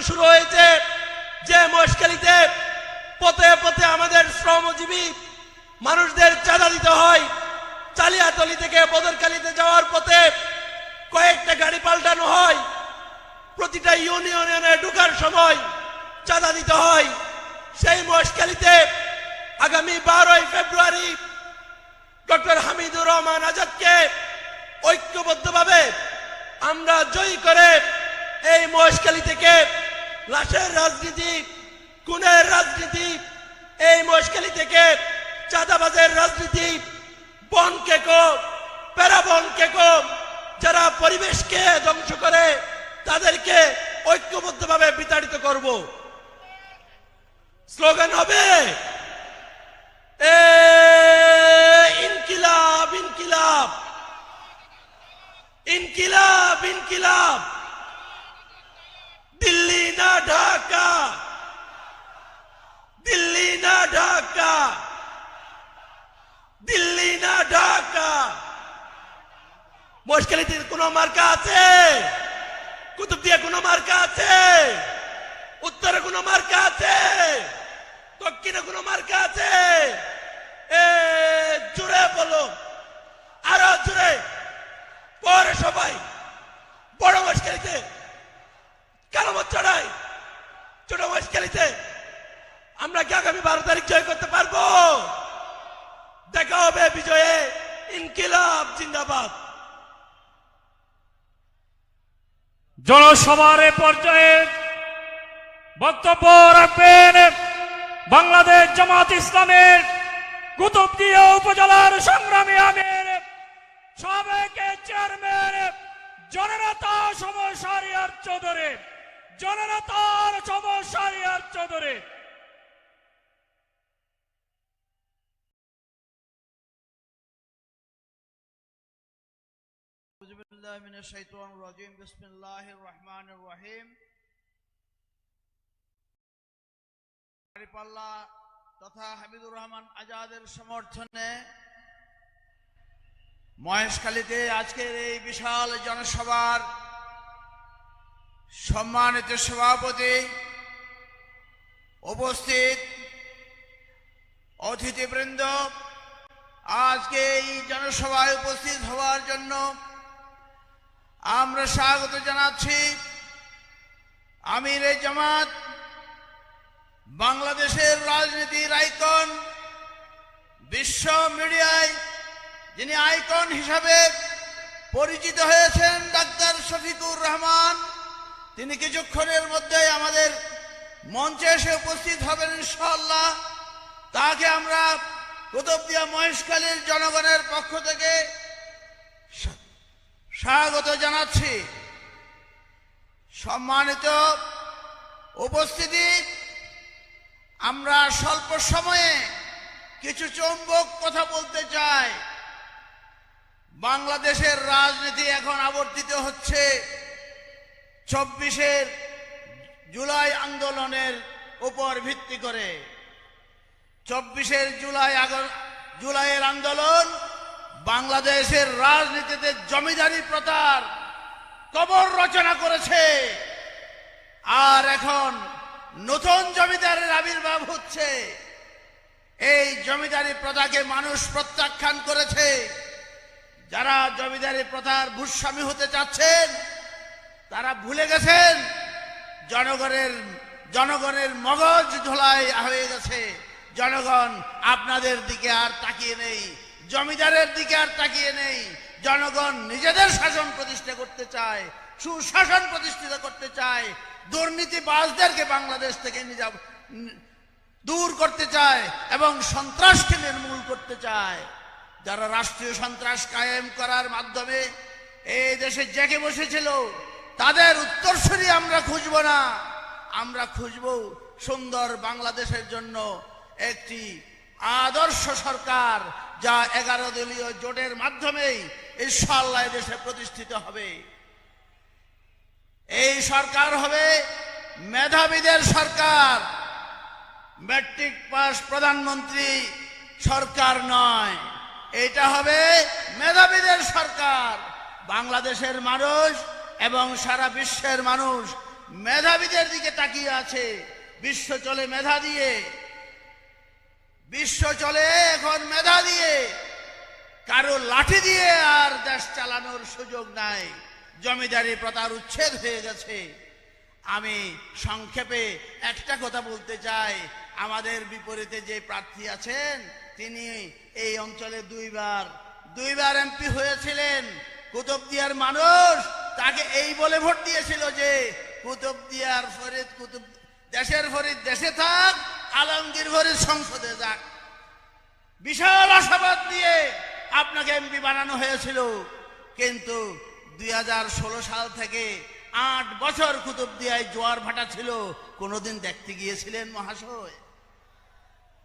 রাজনীতি শুরু হয়েছে, যে মহেশখালীতে পথে পথে আমাদের শ্রমজীবী মানুষদের চাঁদা দিতে হয়। চালিয়াতলি থেকে বদরখালীতে যাওয়ার পথে কয়েকটা গাড়ি পাল্টানো হয়, প্রতিটা ইউনিয়নে ঢোকার সময় চাঁদা দিতে হয়। সেই মহেশখালীতে আগামী 12 ফেব্রুয়ারি ডক্টর হামিদুর রহমান আজাদকে ঐক্যবদ্ধভাবে আমরা জয়ী করে এই মহেশখালী থেকে লাশের রাজনীতি, খুনের রাজনীতি, এই মহেশখালী থেকে চাঁদাবাজের রাজনীতি, বনকে কম প্যারাবনকে কম যারা পরিবেশকে ধ্বংস করে তাদেরকে ঐক্যবদ্ধভাবে বিতাড়িত করব। স্লোগান হবে ইনকিলাব ইনকিলাব ইনকিলাব ইনকিলাব, দিল্লি না ঢাকা, দিল্লি না ঢাকা, দিল্লি না ঢাকা। মহেশখালীতে কোনো মার্কা আছে? কুতুবদিয়া কোনো মার্কা আছে? উত্তরে কোনো মার্কা আছে? দক্ষিণে কোনো মার্কা আছে? জোরে বলো, আরো জোরে। পরে সবাই বড় মহেশখালীতে কালামত চড়াই, ছোট মহেশখালীতে আমরা কি আগামী 12 তারিখ জয় করতে পারবো? দেখা হবে বিজয়ে। ইনকিলাব জিন্দাবাদ। জনসভার পর্যায়ে বক্তব্য রাখবেন বাংলাদেশ জামাত ইসলামের কুতুবদিয়া উপজেলার সংগ্রামী আমির সাবেক চেয়ারম্যান জননেতা সমর শাহরিয়ার চৌধুরী, জননেতার সমর শাহরিয়ার চৌধুরী। বিসমিল্লাহির রহমানির রহিম। দাঁড়িপাল্লা তথা হামিদুর রহমান আজাদের সমর্থনে মহেশখালীতে আজকের এই বিশাল জনসভার সম্মানিত সভাপতি, উপস্থিত অতিথিবৃন্দ, আজকে এই জনসভায় উপস্থিত হওয়ার জন্য আমরা স্বাগত জানাচ্ছি আমিরে জামাত, বাংলাদেশের রাজনীতির আইকন, বিশ্ব মিডিয়ায় যিনি আইকন হিসাবে পরিচিত হয়েছেন ডাক্তার শফিকুর রহমান। তিনি কিছুক্ষণের মধ্যে আমাদের মঞ্চে এসে উপস্থিত হবেন ইনশাআল্লাহ। তাকে আমরা কুতুবদিয়া মহেশখালীর জনগণের পক্ষ থেকে স্বাগত জানাচ্ছি। সম্মানিত উপস্থিতি, আমরা স্বল্প সময়ে কিছু চৌম্বক কথা বলতে চাই। বাংলাদেশের রাজনীতি এখন আবর্তিত হচ্ছে 24 জুলাই আন্দোলনের উপর ভিত্তি করে। 24 জুলাইয়ের আন্দোলন বাংলাদেশের রাজনীতিতে জমিদারি প্রথার কবর রচনা করেছে, আর এখন নতুন জমিদারের আবির্ভাব হচ্ছে। এই জমিদারি প্রথাকে মানুষ প্রত্যাখ্যান করেছে। যারা জমিদারি প্রথার ভূস্বামী হতে চাচ্ছেন তারা ভুলে গেছেন জনগণের মগজ ধোলাই হয়ে গেছে। জনগণ আপনাদের দিকে আর তাকিয়ে নেই, জমিদারের দিকে আর তাকিয়ে নেই। জনগণ নিজেদের শাসন প্রতিষ্ঠা করতে চায়, সুশাসন প্রতিষ্ঠিত করতে চায়, দুর্নীতিবাজদেরকে বাংলাদেশ থেকে দূর করতে চায় এবং সন্ত্রাসকে নির্মূল করতে চায়। যারা রাষ্ট্রীয় সন্ত্রাস কায়েম করার মাধ্যমে এই দেশে জেগে বসেছিল তাদের উত্তরসূরি আমরা খুঁজব না, আমরা খুঁজব সুন্দর বাংলাদেশের জন্য একটি আদর্শ সরকার, যা 11 দলীয় জোটের মাধ্যমেই ইনশাআল্লাহ দেশে প্রতিষ্ঠিত হবে। এই সরকার হবে মেধাবীদের সরকার, ম্যাট্রিক পাস প্রধানমন্ত্রী সরকার নয়। এটা হবে মেধাবীদের সরকার। বাংলাদেশের মানুষ এবং সারা বিশ্বের মানুষ মেধাবীদের দিকে তাকিয়ে আছে। বিশ্ব চলে মেধা দিয়ে, বিশ্ব চলে এখন মেধা দিয়ে। কারো লাঠি দিয়ে আর দেশ চালানোর সুযোগ নাই। জমিদারি প্রথার উচ্ছেদ হয়ে গেছে। আমি সংক্ষেপে একটা কথা বলতে চাই, আমাদের বিপরীতে যে প্রার্থী আছেন তিনি এই অঞ্চলে দুইবার এমপি হয়েছিলেন। কুতুবদিয়ার মানুষ তাকে এই বলে ভোট দিয়েছিল যে কুতুবদিয়ার ফরিদ দেশের ফরিদ দেশে থাক, আলমগীর ফরিদ সংসদে যাক। বিশাল আশাবাদ দিয়ে আপনাকে এমপি বানানো হয়েছিল। কিন্তু 2016 সাল থেকে 8 বছর কুতুবদিয়ায় জোয়ার ভাটা ছিল। কোনোদিন দেখতে গিয়েছিলেন মহাশয়?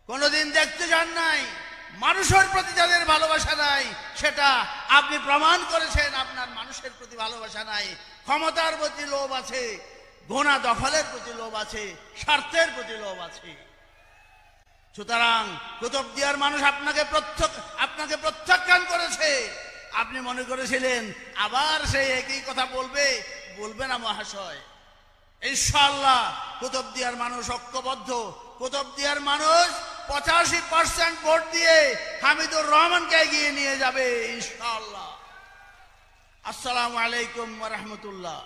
কোনোদিন দেখতে যান নাই। মানুষের প্রতি যাদের ভালোবাসা নাই সেটা আপনি প্রমাণ করেছেন। আপনার মানুষের প্রতি ভালোবাসা নাই, ক্ষমতার প্রতি লোভ আছে, গোনা দখলের প্রতি লোভ আছে, স্বার্থের প্রতি লোভ আছে। সুতরাং কুতুবদিয়ার মানুষ আপনাকে প্রত্যাখ্যান করেছে। আপনি মনে করেছিলেন আবার সেই একই কথা বলবে না মহাশয়। ইনশাআল্লাহ কুতুবদিয়ার মানুষ ঐক্যবদ্ধ। কুতুবদিয়ার মানুষ 85% ভোট দিয়ে হামিদুর রহমানকে এগিয়ে নিয়ে যাবে ইনশাআল্লাহ। আসসালামু আলাইকুম ওয়া রাহমাতুল্লাহ।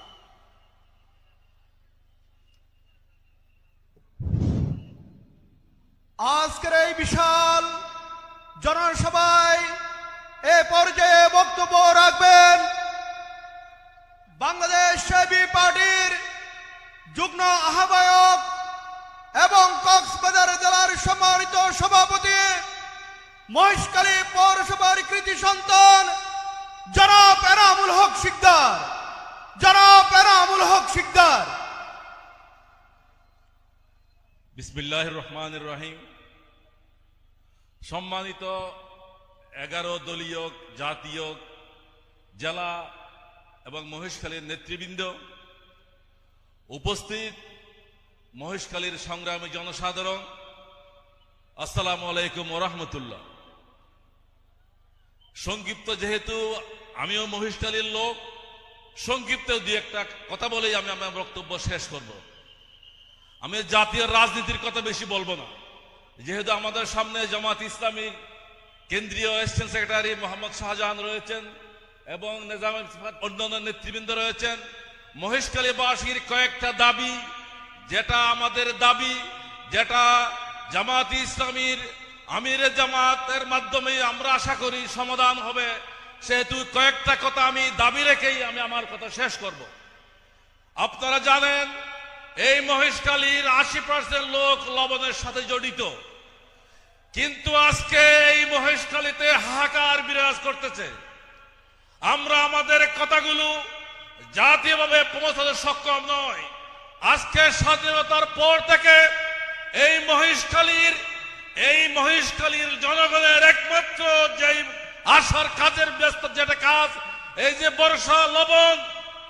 আজকের এই বিশাল জনসভায় এ পর্যায়ে বক্তব্য রাখবেন বাংলাদেশ সেবী পার্টির যুগ্ম আহ্বায়ক এবং কক্সবাজার জেলার সম্মানিত সভাপতি, মহেশখালী পৌরসভার কৃতি সন্তান জনাব এনামুল হক শিকদার। বিসমিল্লাহির রহমানির রহিম। সম্মানিত 11 দলীয় জাতীয় জেলা এবং মহেশখালীর নেতৃবৃন্দ, উপস্থিত মহেশখালীর সংগ্রামী জনসাধারণ, আসসালামু আলাইকুম ওয়া রাহমাতুল্লাহ। সংক্ষিপ্ত, যেহেতু আমিও মহেশখালীর লোক, সংক্ষিপ্ত দুই একটা কথা বলেই আমি আমার বক্তব্য শেষ করব। আমি জাতীয় রাজনীতির কথা বেশি বলবো না, যেহেতু আমাদের সামনে জামাত ইসলামীর কেন্দ্রীয় অ্যাসিস্ট্যান্ট সেক্রেটারি মোহাম্মদ শাহজাহান রয়েছেন এবং নিজামের অন্যান্য নেতৃবৃন্দ রয়েছেন। মহেশখালীবাসীর কয়েকটা দাবি, যেটা আমাদের দাবি, যেটা জামাত ইসলামীর আমিরে জামাতের মাধ্যমে আমরা আশা করি সমাধান হবে, সেহেতু কয়েকটা কথা আমি দাবি রেখেই আমি আমার কথা শেষ করব। আপনারা জানেন এই মহেশখালীর 80% লোক লবণের সাথে জড়িত, কিন্তু আজকে এই মহেশখালীতে হাহাকার বিরাজ করতেছে। আমরা আমাদের কথাগুলো জাতীয়ভাবে পৌঁছাতে সক্ষম নয়। আজকে স্বাধীনতার পর থেকে এই মহেশখালীর জনগণের একমাত্র যে আশার কাজের ব্যস্ত যেটা কাজ, এই যে বর্ষা লবণ,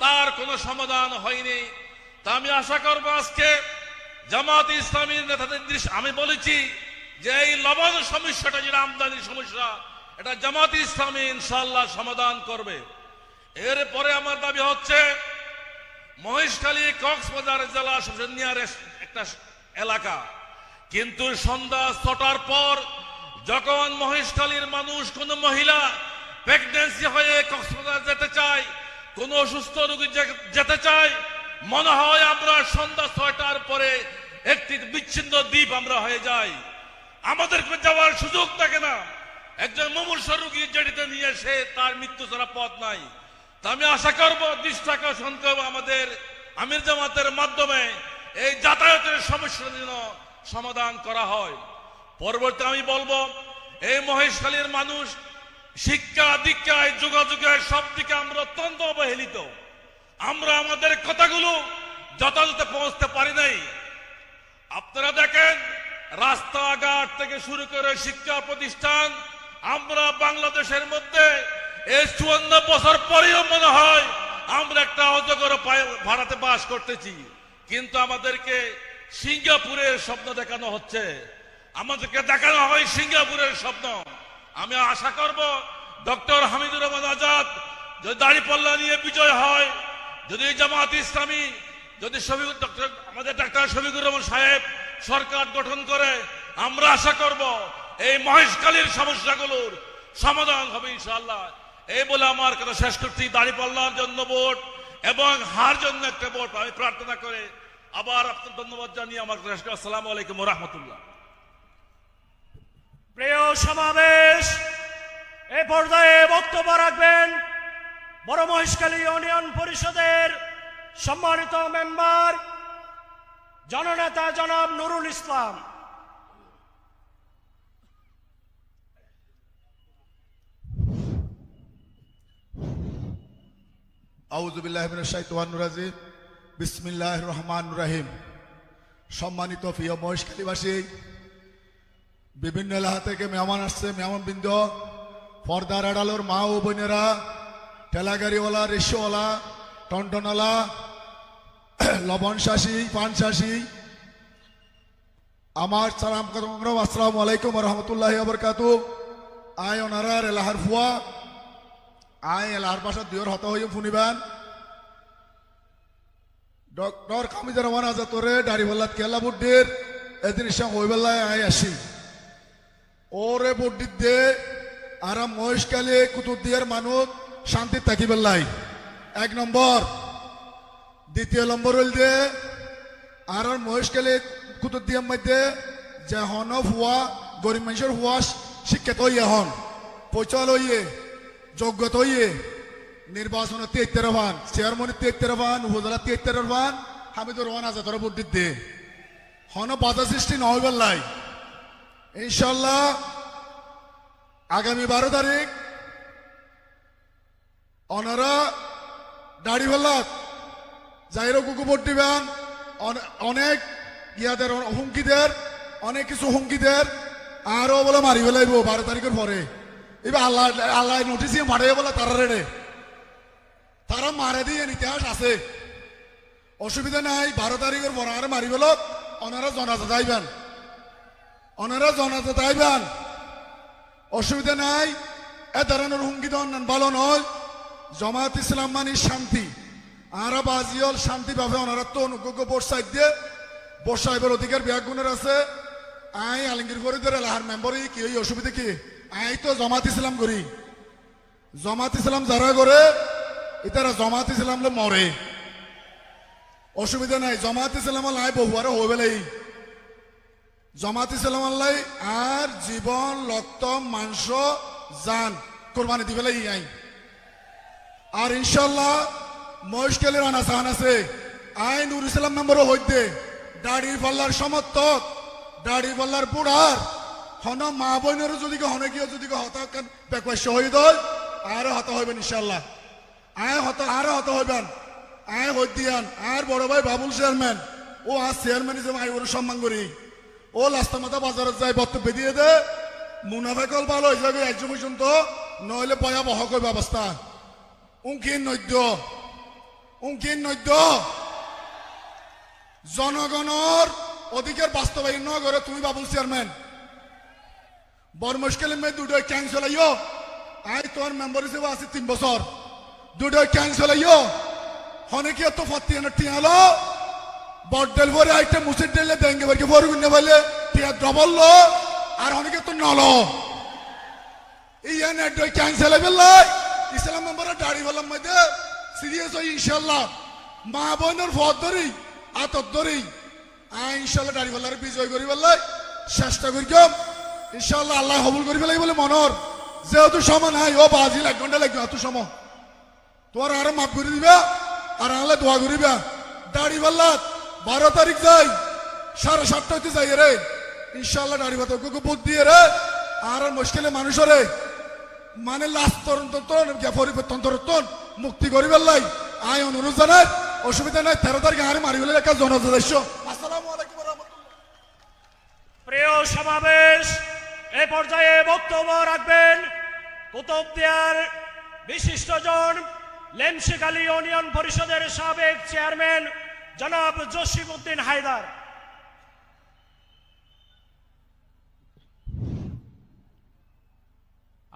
তার কোনো সমাধান হয়নি। তা আমি আশা করব আজকে জামাত ইসলামীর নেতাদের আমি বলেছি যে এই লবণ সমস্যাটা, যেটা আমদানির সমস্যা, এটা জামাত ইসলামী ইনশাআল্লাহ সমাধান করবে। এরপরে আমার দাবি হচ্ছে মহেশখালী কক্সবাজার জেলা সবচেয়ে নিয়ারেস্ট একটা এলাকা, কিন্তু সন্ধ্যা 6টার পর যখন মহেশখালীর মানুষ, কোন মহিলা প্রেগন্যান্সি হয়ে কক্সবাজার যেতে চায়, কোন অসুস্থ রোগী যেতে চায়, মনে হয় আমরা সন্ধ্যা 6টার পরে একটি বিচ্ছিন্ন দ্বীপ আমরা হয়ে যাই। আমাদের যাওয়ার সুযোগ থাকে না। একজন মুমূর্ষ রোগী জড়িত নিয়ে সে তার মৃত্যু ছাড়া পথ নাই। তা আমি আশা করবো, দৃষ্টি আকর্ষণ করবো আমাদের আমির জামাতের মাধ্যমে এই যাতায়াতের সমস্যার জন্য সমাধান করা হয়। পরবর্তী আমি বলবো, এই মহেশখালীর মানুষ শিক্ষা দীক্ষায় যোগাযোগের সব দিকে আমরা অত্যন্ত অবহেলিত। আমরা আমাদের কথাগুলো যথাযথ পৌঁছতে পারি নাই। আপনারা দেখেন, রাস্তাঘাট থেকে শুরু করে শিক্ষা প্রতিষ্ঠান, আমরা বাংলাদেশের মধ্যে এই 54 বছর পরেও মনে হয় আমরা একটা অজগর ভাড়াতে বাস করতেছি, কিন্তু আমাদেরকে সিঙ্গাপুরের স্বপ্ন দেখানো হচ্ছে, আমাদেরকে দেখানো হয় সিঙ্গাপুরের স্বপ্ন। আমি আশা করব ডক্টর হামিদুর রহমান আজাদ যদি দাঁড়িপাল্লা নিয়ে বিজয় হয়, যদি জামাত ইসলামী যদি আমাদের ডাক্তার শফিকুর রহমান সাহেব সরকার গঠন করে, আমরা আশা করব এই মহেশখালীর সমস্যাগুলোর সমাধান হবে ইনশাআল্লাহ। এই বলে আমার কথা শেষ করছি। দাঁড়িপাল্লার জন্য ভোট এবং হার জন্য একটা ভোট আমি প্রার্থনা করে আবার আপনার ধন্যবাদ জানিয়ে আমার কথা শেষ করছি। আসসালামু আলাইকুম ওয়া রাহমাতুল্লাহ। প্রিয় সমাবেশ, এই পর্যায়ে বক্তব্য রাখবেন বড় মহেশখালী ইউনিয়ন পরিষদের সম্মানিত মেম্বার জননেতা জনাব নুরুল ইসলাম। আউযু বিল্লাহি মিনাশ শাইতানির রাজিম। বিসমিল্লাহির রহমানির রহিম। সম্মানিত প্রিয় মহেশখালীবাসী, বিভিন্ন এলাকা থেকে মেহমান আসছে, মেহমানবৃন্দ, পর্দার আড়ালোর মা ও বোনেরা, ঠেলাগাড়িওয়ালা, রিক্সাওয়ালা, টনটনওয়ালা, লবণ শাসী, পান শাসী, আমার সালাম আসসালামু আলাইকুম ওয়া রাহমাতুল্লাহি ওয়া বারাকাতুহু। আয় ওনারার এলাহার ফুয়া, আয় এলাহার পাশা দিয়র হত হয়ে ফুনিবান ডক্টর কামিজুর রহমান আজাতরে দাড়িওয়াল্লাত কেলা বুড্ডির এদিন ইসা হইবেলায় আয় আসি ওরে বুড্ডির দে আর মহেশখালী কুতুবদিয়ার মানুষ শান্তি থাকিবেলাই 1 নম্বর। দ্বিতীয় নম্বর হইল দে আর মহেশখালী কুতুবদিয়ার মধ্যে যে হন হুয়া গরিব মানুষের হুয়া শিক্ষিত হইয়ে হন, পৈচল হইয়ে, যোগ্যতা হইয়ে, নির্বাচন 73 ভান, চেয়ারম্যান 73 ভান, উপজেলা 73 ভান, হামিদুর রহমান আজাদর বুদ্ধির দে হন বাধা সৃষ্টি নহইবেলাই ইনশাল্লাহ। আগামী 12 তারিখ ওনারা দাড়িপাল্লাত যাইরো কুকু ভোট দিবেন। অনেক ইয়াদের হুমকিদের, অনেক কিছু হুমকিদের আরো বলে মারি ফেলাইব 12 তারিখের পরে। এবার আল্লাহ আল্লাহ নোটিস মারে বলে তারা রেডে, তারা মারে দিয়ে ইতিহাস আছে, অসুবিধা নাই। 12 তারিখের পর আর মারি ফেলত ওনারা জনাজা যাইবেন, ওনারা জনাজা যাইবেন, অসুবিধা নাই। এ ধরনের হুমকি দেওয়ান ভালো নয়। জামাত ইসলাম মানে শান্তি, আর বাজিয়ল শান্তি পাবে ওনারা তো অনুযোগ্য বোর্ড সাইড দিয়ে বসাইবার অধিকার বিয়াগ গুণের আছে। আই আলমগীর ফরিদের এলাহার মেম্বার কি ওই অসুবিধা কি? আই তো জামাত ইসলাম করি, জামাত ইসলাম যারা করে এটারা জামাত ইসলাম মরে, অসুবিধা নাই। জামাত ইসলাম লাই বহুয়ার হইবেলাই জামাত ইসলাম আল্লাহ আর জীবন লক্ত মাংস জান কোরবানি দিবেলাই আই। আর ইনশাল্লাহ মহেশখালীর আনা সাহান আছে। আই নুর ইসলাম মেম্বারও হইতে দাড়ি পাল্লার সমর্থক, দাড়ি পাল্লার বুড়ার হন মা বোনেরও যদি হনে গিয়ে যদি হতাশ শহীদ হয় আরো হত হইবেন ইনশাল্লাহ। আয় হত আরো হত হইবেন, আয় হই দিয়ান। আর বড় ভাই বাবুল চেয়ারম্যান, ও আর চেয়ারম্যান হিসেবে আই ওর সম্মান করি। ও লাস্তা মাথা বাজারে যায় বক্তব্য দিয়ে দে মুনাফেকল ভালো হয়ে যাবে একজন পর্যন্ত, নইলে ভয়াবহ কই ব্যবস্থা। উঙ্কিন নৈদ্য জনগণের অধিকার বাস্তবায়ন ন করে তুমি বাবুল চেয়ারম্যান বড় মুশকিল মে দুটো ক্যান্সেল আইও। আই তোমার মেম্বার হিসেবে আছে 3 বছর, দুটো ক্যান্সেল আইও। হনে কি তো ফতি টিয়ালো বডেল ভরে আইটা মুসিদ দিলে দেঙ্গে বাকি ভরে গুনে বলে টিয়া ডবল লো আর হনে কি তো নলো ইয়ানে দুটো ক্যান্সেল আইবেলাই ইসলাম মেম্বারের দাড়ি বললাম মধ্যে সিরিয়াস হই ইনশাআল্লাহ। মা বোনের ভদ ধরি আতত ধরি আই ইনশাআল্লাহ দাড়ি বলার বিজয় করি বললাই চেষ্টা করিম ইনশাআল্লাহ। আল্লাহ কবুল করি ফেলাই বলে মনর যেহেতু সময় নাই ও বাজি 1 ঘন্টা লাগবে এত সময় তোমার আরো মাফ করে দিবা আর আল্লাহ দোয়া করিবা। দাড়ি বললাত 12 তারিখ যাই 7:30 হইতে যাই রে ইনশাআল্লাহ দাড়ি বাত বুদ্ধ দিয়ে রে আর মুশকিলে মানুষরে মানে লাস্ট পরিবর্তন মুক্তি করিবার লাই আয় অনুরোধ জানাই। অসুবিধা নাই 13 তারিখে আর মারি হলে একটা জনসদস্য। আসসালামু আলাইকুম ওয়া রাহমাতুল্লাহ। প্রিয় সমাবেশ, এই পর্যায়ে বক্তব্য রাখবেন কুতুবদিয়ার বিশিষ্টজন লেমশিখালী ইউনিয়ন পরিষদের সাবেক চেয়ারম্যান জনাব জসিমউদ্দিন হায়দার।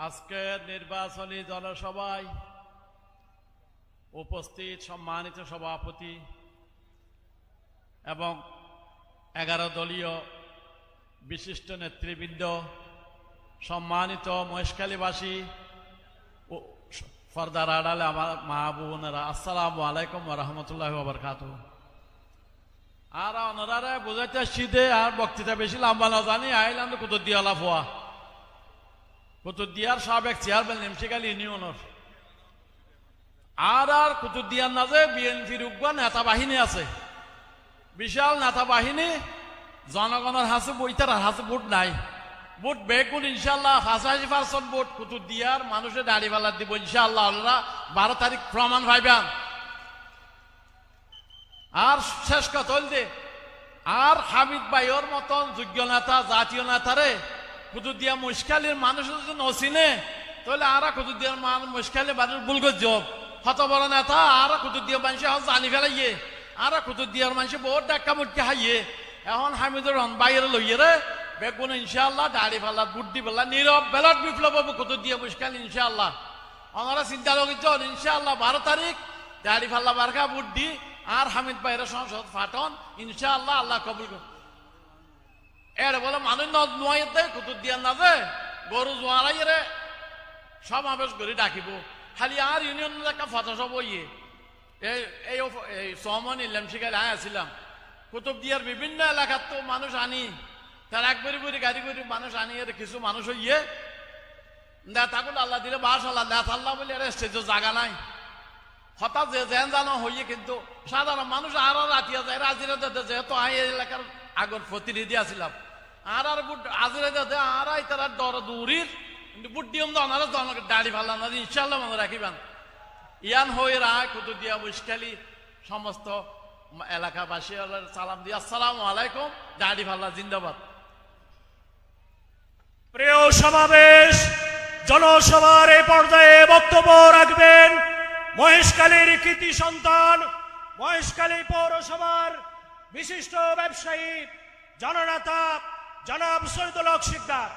আজকের নির্বাচনী জনসভায় উপস্থিত সম্মানিত সভাপতি এবং 11 দলীয় বিশিষ্ট নেতৃবৃন্দ, সম্মানিত মহেশখালীবাসী, পর্দার আড়ালে আমার মা বোনেরা, আসসালামু আলাইকুম ওয়া রাহমাতুল্লাহি ওয়া বারাকাতুহু। আর ওনারা বুঝাইতে শীতে আর বক্তৃতা বেশি লম্বা না জানি আইলাম কুতুবদিয়া লাফোয়া, কুতুবদিয়ার সাবেক চেয়ারম্যান নেমশিকালী ইউনিয়নের। আর কুতুবদিয়ার নাজে বিএনপির উগ্র নেতা বাহিনী আছে, বিশাল নেতা বাহিনী। জনগণের হাসে বইতার হাসে ভোট নাই, ভোট বেগুন ইনশাল্লাহ 85% ভোট কুতুবদিয়ার মানুষের দাড়ি পাল্লা দিব ইনশাল্লাহ। ওরা 12 তারিখ প্রমাণ পাইবেন। আর শেষ কথা হইলে আর হামিদ ভাইয়ের মতন যোগ্য নেতা, জাতীয় নেতারে কুতুবদিয়া মহেশখালীর মানুষের যদি নচিনে তাহলে আর কুতুবদিয়ার মহেশখালীর মানুষ ভুল করছে। হত বড় নেতা আর কুতুবদিয়া মানুষ জানি ফেলাইয়ে, আর কুতুবদিয়ার মানুষ বহুত ডাক্কা মুটকে হাইয়ে। এখন হামিদুর রহমান বাইরে লইয়ে রে বেগুন ইনশাআল্লাহ দাড়ি পাল্লা বুট দি পাল্লা নীরব বেলট বিপ্লব হবো কুতুবদিয়া মহেশখালী ইনশাআল্লাহ। ওনারা চিন্তা লগিত ইনশাআল্লাহ 12 তারিখ দাড়ি পাল্লা বারকা বুট দি আর হামিদ ভাইয়ের সংসদ ফাটন ইনশাআল্লাহ, আল্লাহ কবুল করুন। এর বলে মানুষ নয় কুতুবদিয়ার নাজে গরু জোয়ারাই রে সমাবেশ করে ডাকিব। খালি আর ইউনিয়ন একটা ফটোসব ইয়ে এই সমন ইলাম শিকারে আসছিলাম। কুতুবদিয়ার বিভিন্ন এলাকার তো মানুষ আনি, তার একবারি করে গাড়ি করে মানুষ আনি। এর কিছু মানুষ ইয়ে নেতাগুলো আল্লাহ দিলে বাস আল্লাহ নেতা আল্লাহ বলে এর স্টেজে জায়গা নাই। হঠাৎ যে যেন জানো হইয়ে কিন্তু সাধারণ মানুষ আরো রাতিয়া যায় রাজিরা দিতে, যেহেতু আমি এই এলাকার আগর প্রতিনিধি আসছিলাম। আর বুট আজিরা দিতে আর তারা ডর দূরির কিন্তু বুট দিয়ম ওনারা দাড়ি ফাল্লা না ইনশাল্লাহ মনে রাখিবেন। ইয়ান হয়ে রায় কুতুবদিয়া মহেশখালী সমস্ত এলাকাবাসী সালাম দিয়ে আসসালামু আলাইকুম, দাড়ি ফাল্লা জিন্দাবাদ। প্রিয় সমাবেশ, জনসভার এই পর্যায়ে বক্তব্য রাখবেন মহেশখালীর কৃতি সন্তান, মহেশখালী পৌরসভার বিশিষ্ট ব্যবসায়ী, জননেতা জনাব শহীদুল হক শিকদার।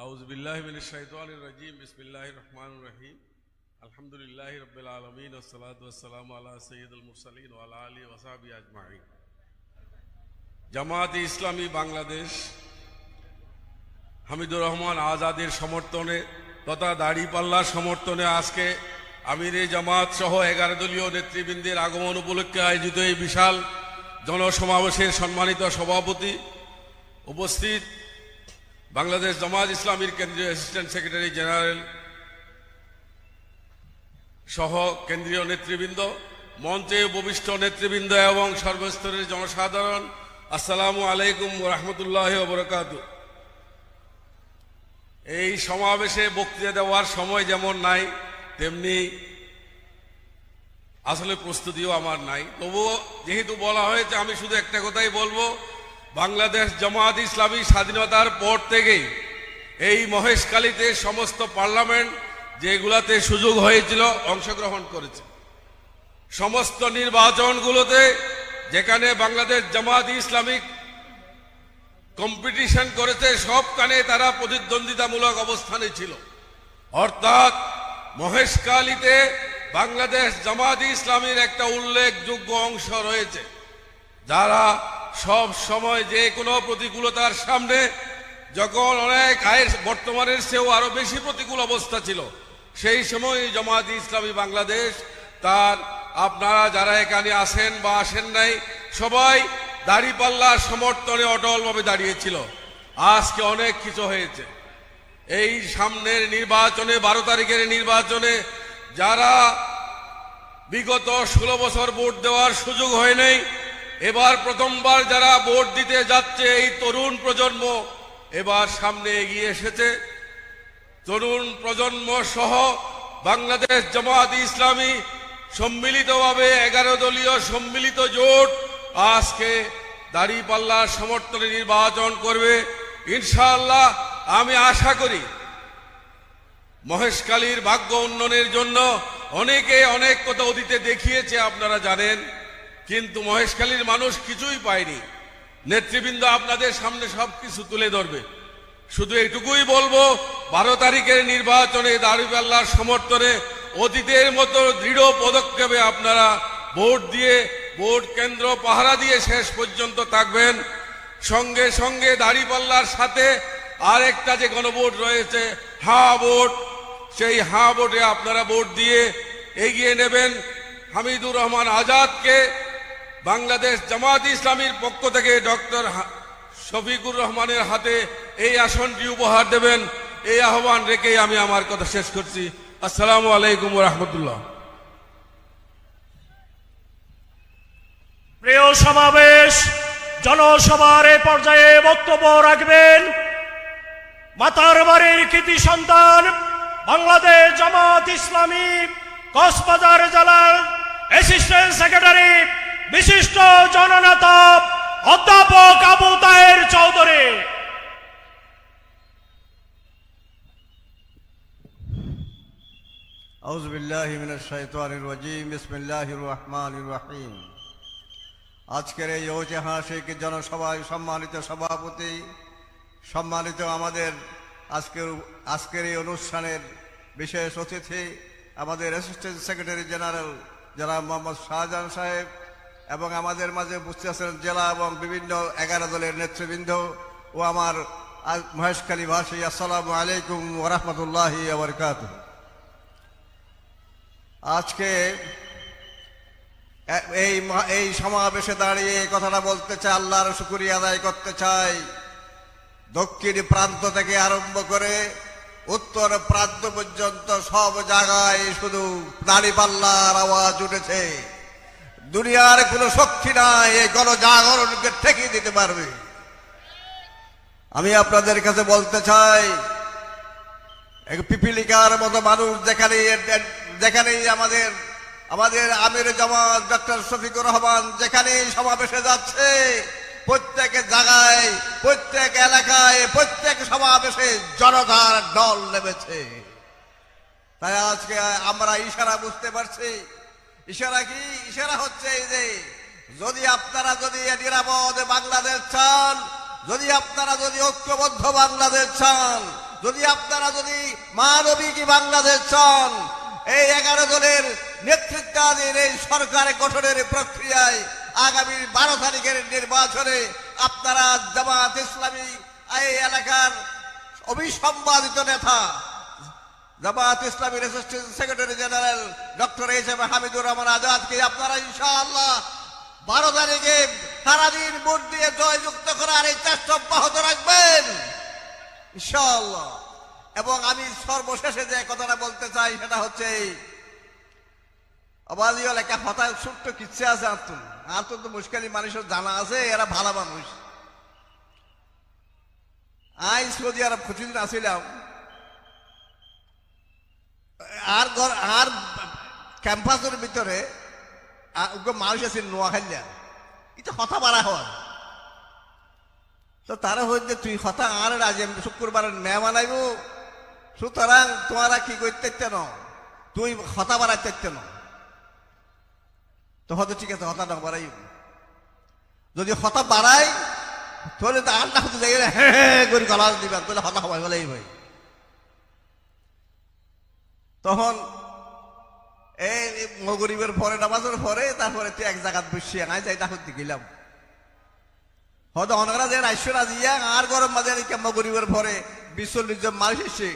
আউযু বিল্লাহি মিনাশ শাইতানির রাজীম। বিসমিল্লাহির রহমানির রহিম। আলহামদুলিল্লাহি রাব্বিল আলামিন ওয়াস সালাতু ওয়াস সালামু আলা সাইয়্যিদিল মুরসালিন ওয়া আলা আলিহি ওয়া সাহবিহি আজমাইন। জামায়াতে ইসলামী বাংলাদেশ হামিদুর রহমান আজাদের সমর্থনে তথা দাড়িপাল্লার সমর্থনে আজকে আমিরে জামাত সহ 11 দলীয় নেতৃবৃন্দের আগমন উপলক্ষে আয়োজিত এই বিশাল জনসমাবেশের সম্মানিত সভাপতি, উপস্থিত বাংলাদেশ জামাত ইসলামীর কেন্দ্রীয় অ্যাসিস্ট্যান্ট সেক্রেটারি জেনারেল সহ কেন্দ্রীয় নেতৃবৃন্দ, মঞ্চে উপবিষ্ট নেতৃবৃন্দ এবং সর্বস্তরের জনসাধারণ, আসসালামু আলাইকুম ওয়া রাহমাতুল্লাহি ওয়া বারাকাতুহু। এই সমাবেশে বক্তৃতা দেওয়ার সময় যেমন নাই, তেমনি আসলে প্রস্তুতিও আমার নাই। তবুও যেহেতু বলা হয়েছে আমি শুধু একটা কথাই বলবো, বাংলাদেশ জামাত ইসলামী স্বাধীনতার পর থেকেই এই মহেশখালীতে সমস্ত পার্লামেন্ট যেগুলাতে সুযোগ হয়েছিল অংশগ্রহণ করেছে। সমস্ত নির্বাচনগুলোতে যেখানে বাংলাদেশ জামাত ইসলামিক কম্পিটিশন করেছে সবখানে তারা প্রতিদ্বন্দ্বিতামূলক অবস্থানে ছিল। অর্থাৎ মহেশখালীতে বাংলাদেশ জামাত ইসলামীর একটা উল্লেখযোগ্য অংশ রয়েছে, যারা সব সময় যে কোনো প্রতিকূলতার সামনে, যখন অনেক বর্তমানের চেয়েও আরো বেশি প্রতিকূল অবস্থা ছিল, সেই সময় জামাত ইসলামী বাংলাদেশ তার, আপনারা যারা এখানে আসেন বা আসেন নাই, সবাই দাড়িপাল্লার সমর্থনে অটলভাবে দাঁড়িয়েছিল। আজকে অনেক কিছু হয়েছে। এই সামনের নির্বাচনে, 12 তারিখের নির্বাচনে যারা বিগত 16 বছর ভোট দেওয়ার সুযোগ হয় নাই, এবার প্রথমবার যারা ভোট দিতে যাচ্ছে এই তরুণ প্রজন্ম এবার সামনে এগিয়ে এসেছে। তরুণ প্রজন্ম সহ বাংলাদেশ জামাত ইসলামী সম্মিলিতভাবে 11 দলীয় সম্মিলিত জোট আজকে দাড়িপাল্লার সমর্থনে নির্বাচন করবে ইনশাআল্লাহ। আমি আশা করি মহেশখালীর ভাগ্য উন্নয়নের জন্য অনেকে অনেক কথা অতীতে দেখিয়েছে, আপনারা জানেন, কিন্তু মহেশখালীর মানুষ কিছুই পায়নি। নেতৃবৃন্দ আপনাদের সামনে সবকিছু তুলে ধরবে। শুধু এটুকুই বলবো 12 তারিখের নির্বাচনে দাঁড়িপাল্লার সমর্থনে অতীতের মতো দৃঢ় পদক্ষেপে আপনারা ভোট দিয়ে ভোট কেন্দ্র পাহারা দিয়ে শেষ পর্যন্ত থাকবেন। সঙ্গে সঙ্গে দাঁড়িপাল্লার সাথে আরেকটা যে গণভোট রয়েছে হা ভোট, সেই হা ভোটে আপনারা ভোট দিয়ে এগিয়ে নেবেন হামিদুর রহমান আজাদকে। বাংলাদেশ জামাত ইসলামীর পক্ষ থেকে ডক্টর শফিকুর রহমানের হাতে এই আসনটি উপহার দেবেন, এই আহ্বান রেখে আমি আমার কথা শেষ করছি। আসসালামু আলাইকুম ওয়া রাহমাতুল্লাহ। প্রিয় সমাবেশ, জনসভার এ পর্যায়ে বক্তব্য রাখবেন মাতার বাড়ির কৃতি সন্তান বাংলাদেশ জামাত ইসলামী কক্সবাজার জেলার অ্যাসিস্ট্যান্ট সেক্রেটারি বিশিষ্ট জননেতা অধ্যাপক আবু তাহের চৌধুরী। আউযু বিল্লাহি মিনাশ শাইতানির রাজীম, বিসমিল্লাহির রহমানির রহিম। আজকের এই ঐতিহাসিক জনসভায় সম্মানিত সভাপতি, সম্মানিত আমাদের আজকের এই অনুষ্ঠানের বিশেষ অতিথি আমাদের অ্যাসিস্ট্যান্ট সেক্রেটারি জেনারেল জনাব মোহাম্মদ শাহজাহান সাহেব, এবং আমাদের মাঝে উপস্থিত আছেন জেলা এবং বিভিন্ন 11 দলের নেতৃবৃন্দ ও আমার মহেশখালী ভাষী, আসসালামু আলাইকুম ওয়া রাহমাতুল্লাহি ওয়া বারাকাতুহু। আজকে এই সমাবেশে দাঁড়িয়ে কথাটা বলতে চাই, আল্লাহর শুকরিয়া আদায় করতে চাই। দক্ষিণ প্রান্ত থেকে আরম্ভ করে উত্তর প্রান্ত পর্যন্ত সব জায়গায় শুধু দাঁড়িপাল্লার আওয়াজ উঠেছে। দুনিয়ার কোনো শক্তি নাই এই গণজাগরণকে ঠেকিয়ে দিতে পারবে। আমি আপনাদের কাছে বলতে চাই, পিপিলিকার মতো মানুষ যেখানেই আমাদের আমির জামাত ডক্টর শফিকুর রহমান যেখানেই সমাবেশে যাচ্ছে, প্রত্যেক জায়গায়, প্রত্যেক এলাকায়, প্রত্যেক সমাবেশে জনতার দল নেমেছে। তাই আজকে আমরা ইশারা বুঝতে পারছি। ইশারা কি? ইশারা হচ্ছে এই যে আপনারা যদি নিরাপদ বাংলাদেশ চান, আপনারা যদি ঐক্যবদ্ধ বাংলাদেশ চান, আপনারা মানবিক বাংলাদেশ চান, এই 11 দলের নেতৃত্বাধীন এই সরকার গঠনের প্রক্রিয়ায় আগামী 12 তারিখের নির্বাচনে আপনারা জামাত ইসলামী এই এলাকার অবিসম্বাদিত নেতা জামাত ইসলামীর assistant secretary general doctor H M. Hamidur Rahman আজাদকে আপনারা ইনশাআল্লাহ 12 তারিখে সারাদিন ভোট দিয়ে জয়যুক্ত করার এই চেষ্টা অব্যাহত রাখবেন ইনশাআল্লাহ। এবং আমি সর্বশেষে যে কথাটা বলতে চাই সেটা হচ্ছে আবাদিও লেখা হতায় ছোট্ট কিচ্ছে আছে। আতুন তো মুশকিল মানুষের জানা আছে, এরা ভালো মানুষ। আই সৌদি আরব কিছুদিন আসিলাম, আর ক্যাম্পাসের ভিতরে মানুষ আছে নোয়াখালিয়া, এটা হতা বাড়া হওয়ার। তো তারা হচ্ছে তুই হতা আর রাজি আমি শুক্রবার মেয়ে বানাইব, সুতরাং তোমারা কি করতে ন, তুই হতা বাড়াইতে ন। তো হয়তো ঠিক আছে, হতা না বাড়াই। যদি হতা বাড়াই তাহলে তো আল্লাহ হতে যাই হ্যাঁ করে গলাজ দিবেন, তাহলে হতা হওয়াই গেলেই ভাই। তখন এই মগরিবের পরে নামাজের পরে তারপরে তুই এক জায়গায় বসিয়ে আয় যাই তাহলে গেলাম। হয়তো অনেকরা যে রাইশ্বরা জিয়া আর গরম মাঝে মগরিবের পরে 20-40 জন মানুষ এসে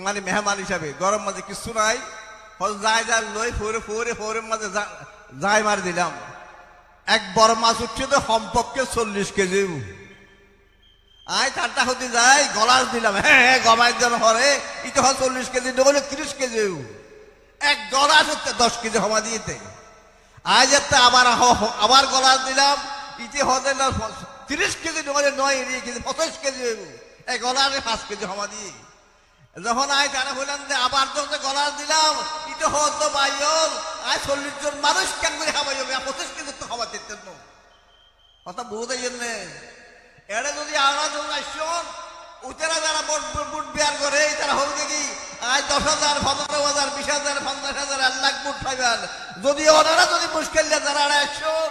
মানে মেহমান হিসাবে গরম মাঝে কিছু নাই, হয়তো যাই লই ফোরে মাঝে যাই মার দিলাম। এক বড় মাছ উঠছে তো কমপক্ষে 40 কেজি। আয় তারটা হতে যাই গলাস দিলাম, হ্যাঁ গমাই জন হরে ইতো 40 কেজি নগলে 30 কেজি। এক গলাস হচ্ছে 10 কেজি হমা দিয়েতে। আজ একটা আবার গলাস দিলাম, ইতি হতে 30 কেজি নগলে 9 কেজি 25 কেজি। এই গলাসে 5 কেজি হমা দিয়ে যখন আয় তারা বললাম যে আবার যখন গলাস দিলাম ইতো হতো বাইল আয় 40 জন মানুষ কেন করে খাওয়াই যাবে 25 কেজি তো খাওয়া দিতেন না। কথা বুঝতে জন্যে এরা যদি আমরা যখন আসছেন উতেরা যারা বুট বিয়ার করে তারা হোক দেখি আজ 10,000 15,000 20,000 50,000 1 লাখ বুট পাইবেন। যদি ওনারা যদি মুশকিল যারা আসছেন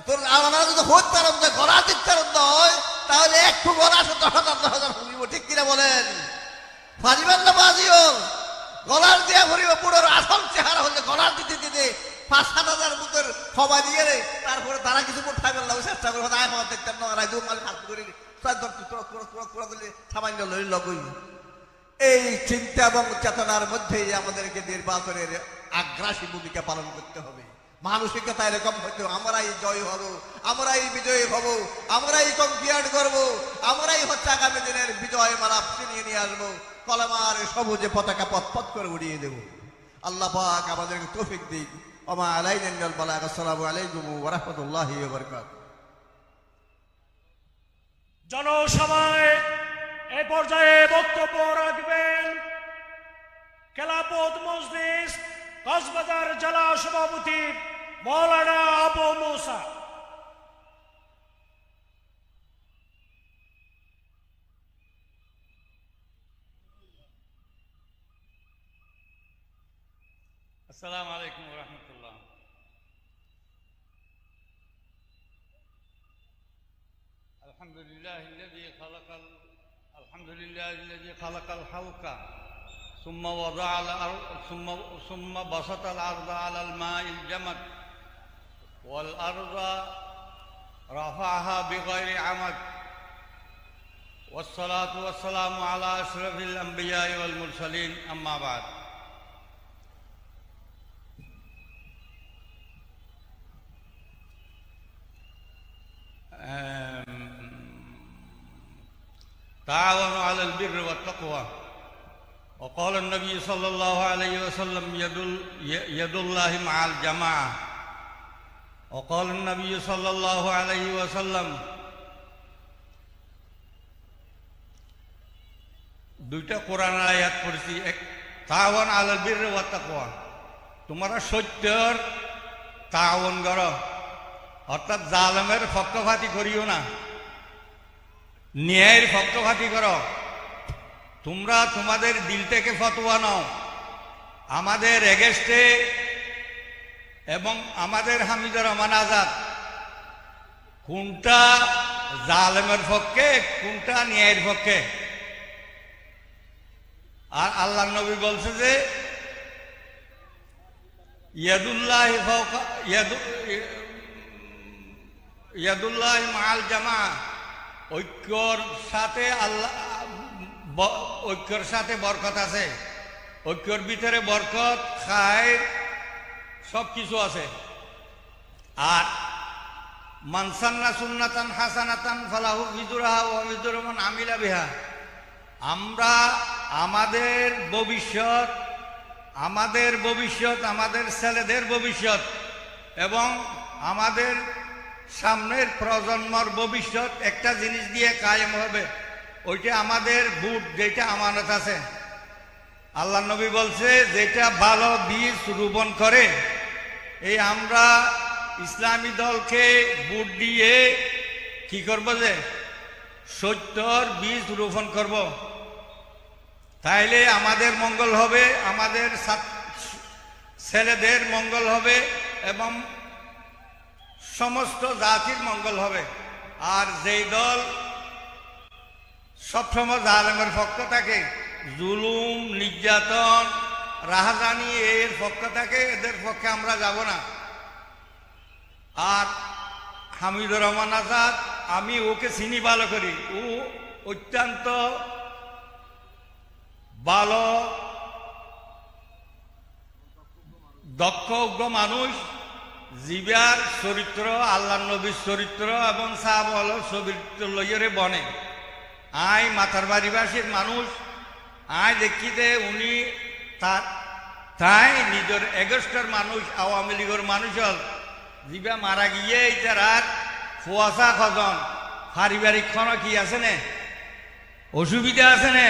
তোর ওনারা যদি হোক তার গলা দিতে হয় তাহলে একটু গলা ১৭,০০০ ফুলিব, ঠিক কিনা বলেন? ফাজিবেন না বাজিও, গলার দিয়া ফুরিব। পুরোর আসল চেহারা হলে গলার দিতে দিতে ৫-৭ হাজার বুকের সবাই দিয়ে রে, তারপরে তারা কিছু উঠাই ফেললাম চেষ্টা করে আয় আমার দেখতাম না রাই দু মালে হাত করে সামান্য লই লগই। এই চিন্তা এবং চেতনার মধ্যেই আমাদেরকে নির্বাচনের আগ্রাসী ভূমিকা পালন করতে হবে। মানসিকতা এরকম হইতো আমরাই জয় হব, আমরাই বিজয়ী হব, আমরাই কম্পিয়ার করব, আমরাই হচ্ছে আগামী দিনের বিজয় মালা ছিনিয়ে নিয়ে আসবো, কলমার সবুজে পতাকা পথ করে উড়িয়ে দেব। আল্লাহ পাক আমাদেরকে তৌফিক দিন। ওমা আলাইনা ইল্লাল বালাগ। আসসালামু আলাইকুম ওয়া রাহমাতুল্লাহি ওয়া বারাকাতুহু। জনসভায় এ পর্যায়ে বক্তব্য রাখবেন খেলাফত মজলিস কক্সবাজার জেলা সভাপতি মৌলানা আবু মুসা। السلام عليكم ورحمة الله. الحمد لله الذي خلق الخلق ثم وضع الأرض ثم بسط الأرض على الماء الجمد والأرض رفعها بغير عمد والصلاة والسلام على أشرف الأنبياء والمرسلين أما بعد. تعاونوا على البر والتقوى وقال النبي صلى الله عليه وسلم يد الله مع الجماعة وقال النبي صلى الله عليه وسلم দুইটা কোরআন আয়াত পড়ছি। এক তাওয়ান আলাল বিররি ওয়াত তাকওয়া, তোমরা সত্যের তাওয়ান করো, অর্থাৎ জালেমের পক্ষপাতী করিও না, ন্যায়ের পক্ষপাতী করো। তোমরা তোমাদের দিল থেকে ফতোয়া নাও আমাদের এগেস্টে এবং আমাদের হামিদুর রহমান আজাদ কোনটা জালেমের পক্ষে কোনটা ন্যায়ের পক্ষে। আর আল্লাহ নবী বলছে যে ইয়াদুল্লাহি মাআল জামা, ঐক্যর সাথে আল্লাহ ঐক্যর সাথে বরকত আছে, ঐক্যর ভিতরে বরকত খায় সব কিছু আছে। আর মানসান্না সুন্নাতান হাসানাতান ফালাহু বিজরুহা ওয়া বিজরু মান আমিলা বিহা, আমরা আমাদের ভবিষ্যৎ আমাদের ছেলেদের ভবিষ্যৎ এবং আমাদের সামনের প্রজন্মর ভবিষ্যৎ একটা জিনিস দিয়ে কায়েম হবে, ওইটা আমাদের বুট, যেটা আমানত আছে। আল্লাহ নবী বলছে যেটা ভালো বীজ রোপণ করে, এই আমরা ইসলামী দলকে বুট দিয়ে কি করব, যে সত্যর বীজ রোপণ করব, তাইলে আমাদের মঙ্গল হবে, আমাদের ছেলেদের মঙ্গল হবে এবং সমস্ত জাতির মঙ্গল হবে। আর যেই দল সবসময় জালেমের পক্ষ থাকে, জুলুম নির্যাতন রাহাজানি এর পক্ষ থাকে, এদের পক্ষে আমরা যাব না। আর হামিদুর রহমান আজাদ, আমি ওকে চিনি ভালো করি, ও অত্যন্ত ভালো দক্ষ উগ্র মানুষ, জীবার চরিত্র আল্লাহ নবীর চরিত্র এবং সাহাবার চরিত্র লইয়ে বনে। আই মাথার বাড়িবাসীর মানুষ, আই দেখিতে উনি তাই নিজের এগস্টের মানুষ, আওয়ামী লীগের মানুষ হল, জীবা মারা গিয়ে এটা রাত ফুয়াশা খজন পারিবারিক খন কি আছে নে, অসুবিধা আছে নে,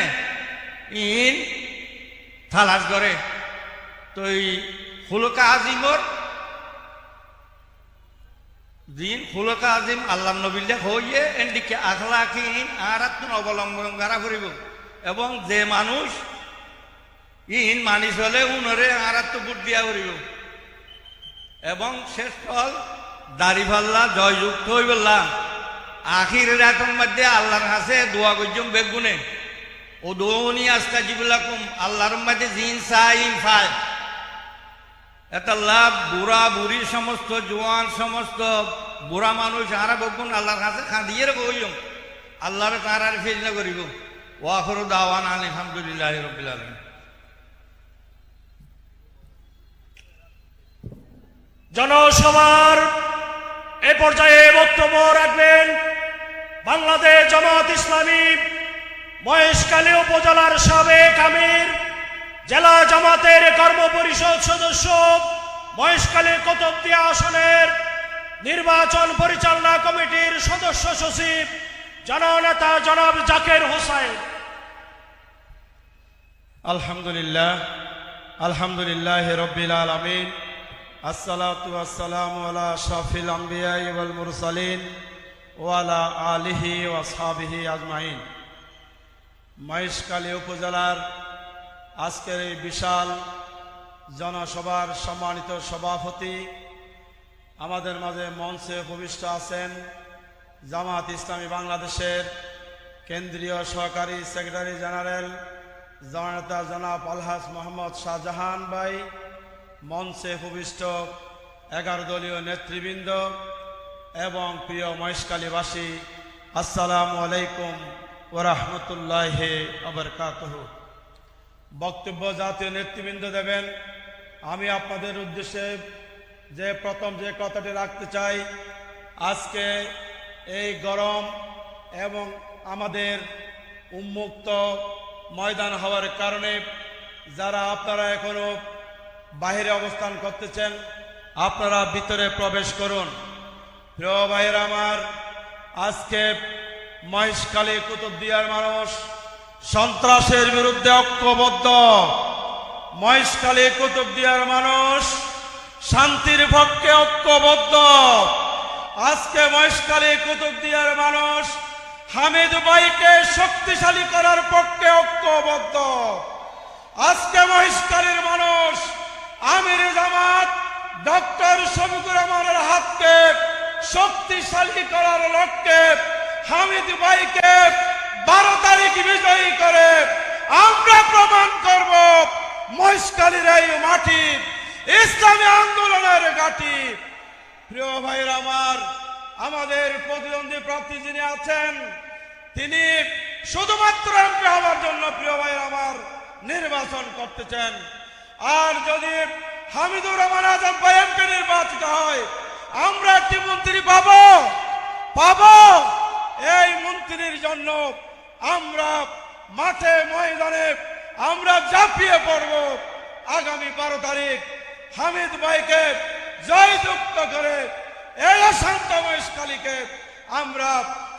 ইন থালাস করে। তো এই ফুলকা আজিমর দিন ফুলকা আজিম আল্লাহ নবীল্লা হইয়ে এদিকে আখলাকি আর অবলম্বন করা করিব, এবং যে মানুষ ইন মানি চলে উনরে আর বুট দিয়া করিব, এবং শেষ ফল দাড়ি পাল্লা জয়যুক্ত হইবল্লা আখির রাতের মধ্যে আল্লাহর কাছে দোয়া করছুম বেগুনে ও দোনি আস্তা জিবুলাকুম আল্লাহর মধ্যে জিন সাইন ফায় এটা লাভ বুড়া বুড়ি সমস্ত জোয়ান সমস্ত বুড়া মানুষ আরা বেগুন আল্লাহর কাছে খাঁদিয়ে কইম আল্লাহর তার আর ফেজ না করিব ওয়াখরু দাওয়ান আলহামদুলিল্লাহি রাব্বিল আলামিন। জনসভার এ পর্যায়ে বক্তব্য রাখবেন বাংলাদেশ জামাত ইসলামী মহেশখালী উপজেলার সাবেক আমির, জেলা জামাতের কর্মপরিষদ সদস্য, মহেশখালী কুতুবদিয়া আসনের নির্বাচন পরিচালনা কমিটির সদস্য সচিব জননেতা জনাব জাকির হোসেন। আলহামদুলিল্লাহ আলহামদুলিল্লাহ রব্বিল আলামিন আসসালাতু ওয়াসসালামু আলা আশরাফিল আম্বিয়া ওয়াল মুরসালিন ওয়া আলা আলিহি ওয়া আসহাবিহি আজমাইন। মহেশখালী উপজেলার আজকের এই বিশাল জনসভার সম্মানিত সভাপতি, আমাদের মাঝে মঞ্চে উপবিষ্ট আছেন জামাত ইসলামী বাংলাদেশের কেন্দ্রীয় সহকারী সেক্রেটারি জেনারেল জননেতা জনাব আলহাজ মোহাম্মদ শাহজাহান ভাই, মঞ্চে উপবিষ্ট 11 দলীয় নেতৃবৃন্দ এবং প্রিয় মহেশখালীবাসী, আসসালামু আলাইকুম ওয়া রাহমাতুল্লাহি ওয়া বারাকাতুহু। বক্তব্য জাতীয় নেতৃবৃন্দ দেবেন। আমি আপনাদের উদ্দেশ্যে প্রথম যে কথাটি রাখতে চাই, আজকে এই গরম এবং আমাদের উন্মুক্ত ময়দান হওয়ার কারণে যারা আপনারা এখনো বাইরে অবস্থান করতেছেন, আপনারা ভিতরে প্রবেশ করুন। প্রিয় ভাইয়ের আমার, আজকে মহেশখালী কুতুবদিয়ার মানুষ সন্ত্রাসের বিরুদ্ধে ঐক্যবদ্ধ। মহেশখালী কুতুবদিয়ার মানুষ শান্তির পক্ষে ঐক্যবদ্ধ। আজকে মহেশখালী কুতুবদিয়ার মানুষ হামিদ ভাইকে শক্তিশালী করার পক্ষে ঐক্যবদ্ধ। আজকে মহেশখালীর মানুষ আমির জামাত ডক্টর শফিকুর রহমানের হাতকে শক্তিশালী করার লক্ষ্যে হামিদ ভাইকে 12 তারিখ বিজয়ী করে আমরা প্রমাণ করব মহেশখালীর এই মাটি ইসলামী আন্দোলনের ঘাঁটি। প্রিয় ভাইরা আমার, আমাদের প্রতিদ্বন্দ্বী প্রার্থী যিনি আছেন তিনি শুধুমাত্র এমপি হওয়ার জন্য প্রিয় ভাইরা আমার নির্বাচন করতে চান। আর যদি হামিদুর রহমান আজম ভাই এমপি নির্বাচিত হয়, আমরা একটি মন্ত্রী পাবো। এই মন্ত্রীর জন্য আমরা মাঠে ময়দানে আমরা ঝাঁপিয়ে পড়ব। আগামী 12 তারিখ হামিদ ভাইকে জয়যুক্ত করে এই অশান্ত মহেশখালীকে আমরা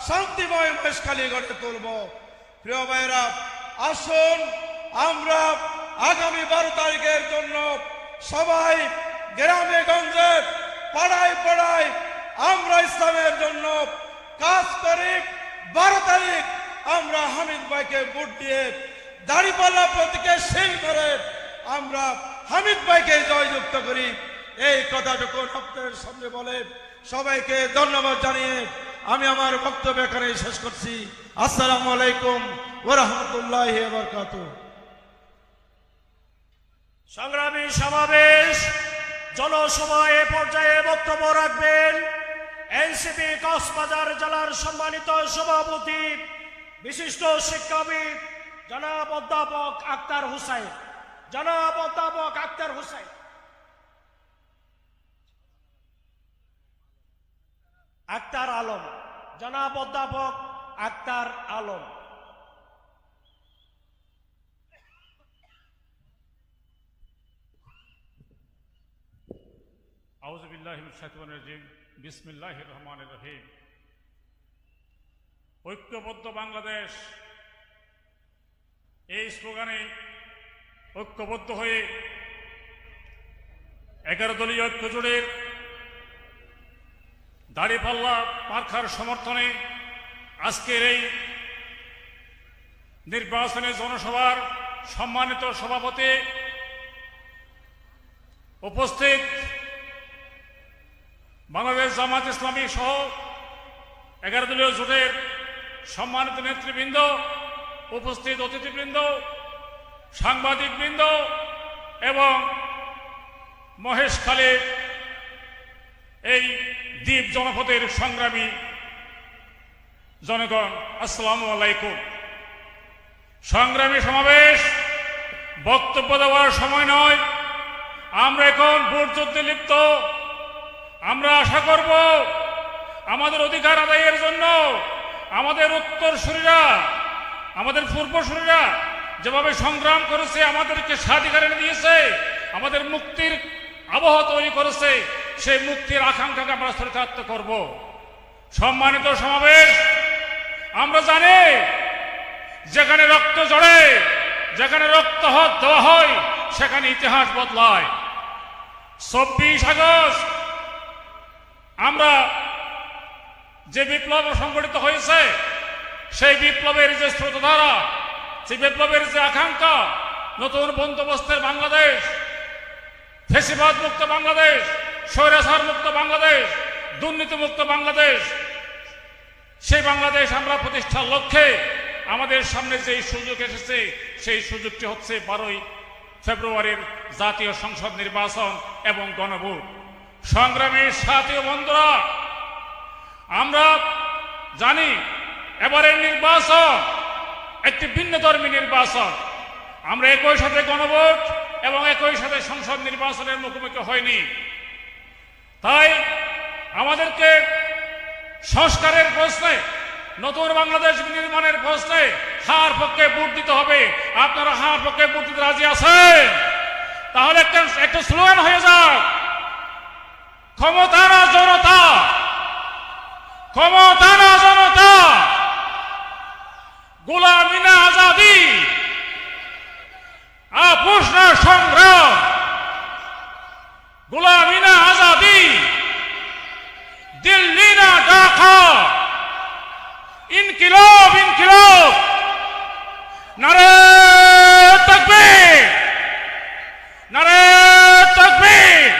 শান্তিময় মহেশখালী গড়ে তুলব। প্রিয় ভাইরা, আসুন আমরা আগামী 12 তারিখের জন্য সবাই গ্রামে গঞ্জে পাড়ায় পাড়ায় আমরা ইসলামের জন্য কাজ করি। 12 তারিখ আমরা হামিদ ভাইকে ভোট দিয়ে দাড়িপাল্লা প্রতীকে সিল করে আমরা হামিদ ভাইকে জয়যুক্ত করি। এই কথাটুকু আপনাদের সামনে বলে সবাইকে ধন্যবাদ জানিয়ে আমি আমার বক্তব্য এখানে শেষ করছি। আসসালামু আলাইকুম ওয়া রাহমাতুল্লাহি ওয়া বারাকাতুহু। সংগ্রামী সমাবেশ জনসভায় এ পর্যায়ে বক্তব্য রাখবেন এনসিপি কক্সবাজার জেলার সম্মানিত সভাপতি, বিশিষ্ট শিক্ষাবিদ জনাব অধ্যাপক আক্তার হোসেন। জনাব অধ্যাপক আক্তার হোসেন। আক্তার আলম। জনাব অধ্যাপক আক্তার আলম। আউযু বিল্লাহি মিনাশ শাইতানির রাজিম। বিসমিল্লাহির রহমানির রহিম। ঐক্যবদ্ধ বাংলাদেশ এই স্লোগানে ঐক্যবদ্ধ হয়ে 11 দলীয় ঐক্য জোটের দাড়িপাল্লা মার্কার সমর্থনে আজকের এই নির্বাচনী জনসভার সম্মানিত সভাপতি, উপস্থিত বাংলাদেশ জামাত ইসলামী সহ 11 দলীয় জোটের সম্মানিত নেতৃবৃন্দ, উপস্থিত অতিথিবৃন্দ, সাংবাদিকবৃন্দ এবং মহেশখালীর এই দ্বীপ জনপদের সংগ্রামী জনগণ, আসসালামু আলাইকুম। সংগ্রামী সমাবেশ, বক্তব্য দেওয়ার সময় নয়, আমরা এখন ভোট যুদ্ধে লিপ্ত। আমরা আশা করব আমাদের অধিকার আদায়ের জন্য আমাদের উত্তরসূরিরা, আমাদের পূর্বসূরিরা যেভাবে সংগ্রাম করেছে, আমাদেরকে স্বাধিকার এনে দিয়েছে, আমাদের মুক্তির আবহ তৈরি করেছে, সেই মুক্তির আকাঙ্ক্ষাকে আমরা চরিতার্থ করব। সম্মানিত সমাবেশ, আমরা জানি যেখানে রক্ত ঝরে, যেখানে রক্ত দেওয়া হয়, সেখানে ইতিহাস বদলায়। 24 আগস্ট আমরা যে বিপ্লব সংগঠিত হয়েছে, সেই বিপ্লবের যে স্রোতধারা, সেই বিপ্লবের যে আকাঙ্ক্ষা, নতুন বন্দোবস্তের বাংলাদেশ, ফ্যাসিবাদ মুক্ত বাংলাদেশ, স্বৈরাচার মুক্ত বাংলাদেশ, দুর্নীতি মুক্ত বাংলাদেশ, সেই বাংলাদেশ আমরা প্রতিষ্ঠার লক্ষ্যে আমাদের সামনে যে সুযোগ এসেছে, সেই সুযোগটি হচ্ছে 12ই ফেব্রুয়ারির জাতীয় সংসদ নির্বাচন এবং গণভোট। সংগ্রামী সাথী বন্ধুরা, আমরা জানি এবারের নির্বাচন একটি ভিন্নধর্মী নির্বাচন। আমরা একই সাথে গণভোট এবং একই সাথে সংসদ নির্বাচনের মুখোমুখি হয়নি। তাই আমাদেরকে সংস্কারের প্রশ্নে, নতুন বাংলাদেশ নির্মাণের প্রশ্নে হার পক্ষে ভোট দিতে হবে। আপনারা হার পক্ষে ভোট দিতে রাজি আছেন? তাহলে একটা স্লোগান হয়ে যাক, ক্ষমতা না জনতা, ক্ষমতা না জনতা, গোলামি না আজাদি, আপোষ না সংগ্রাম, গোলামি না আজাদি, দিল্লি না ঢাকা, ইনকিলাব ইনকিলাব, নারে তাকবীর, নারে তাকবীর।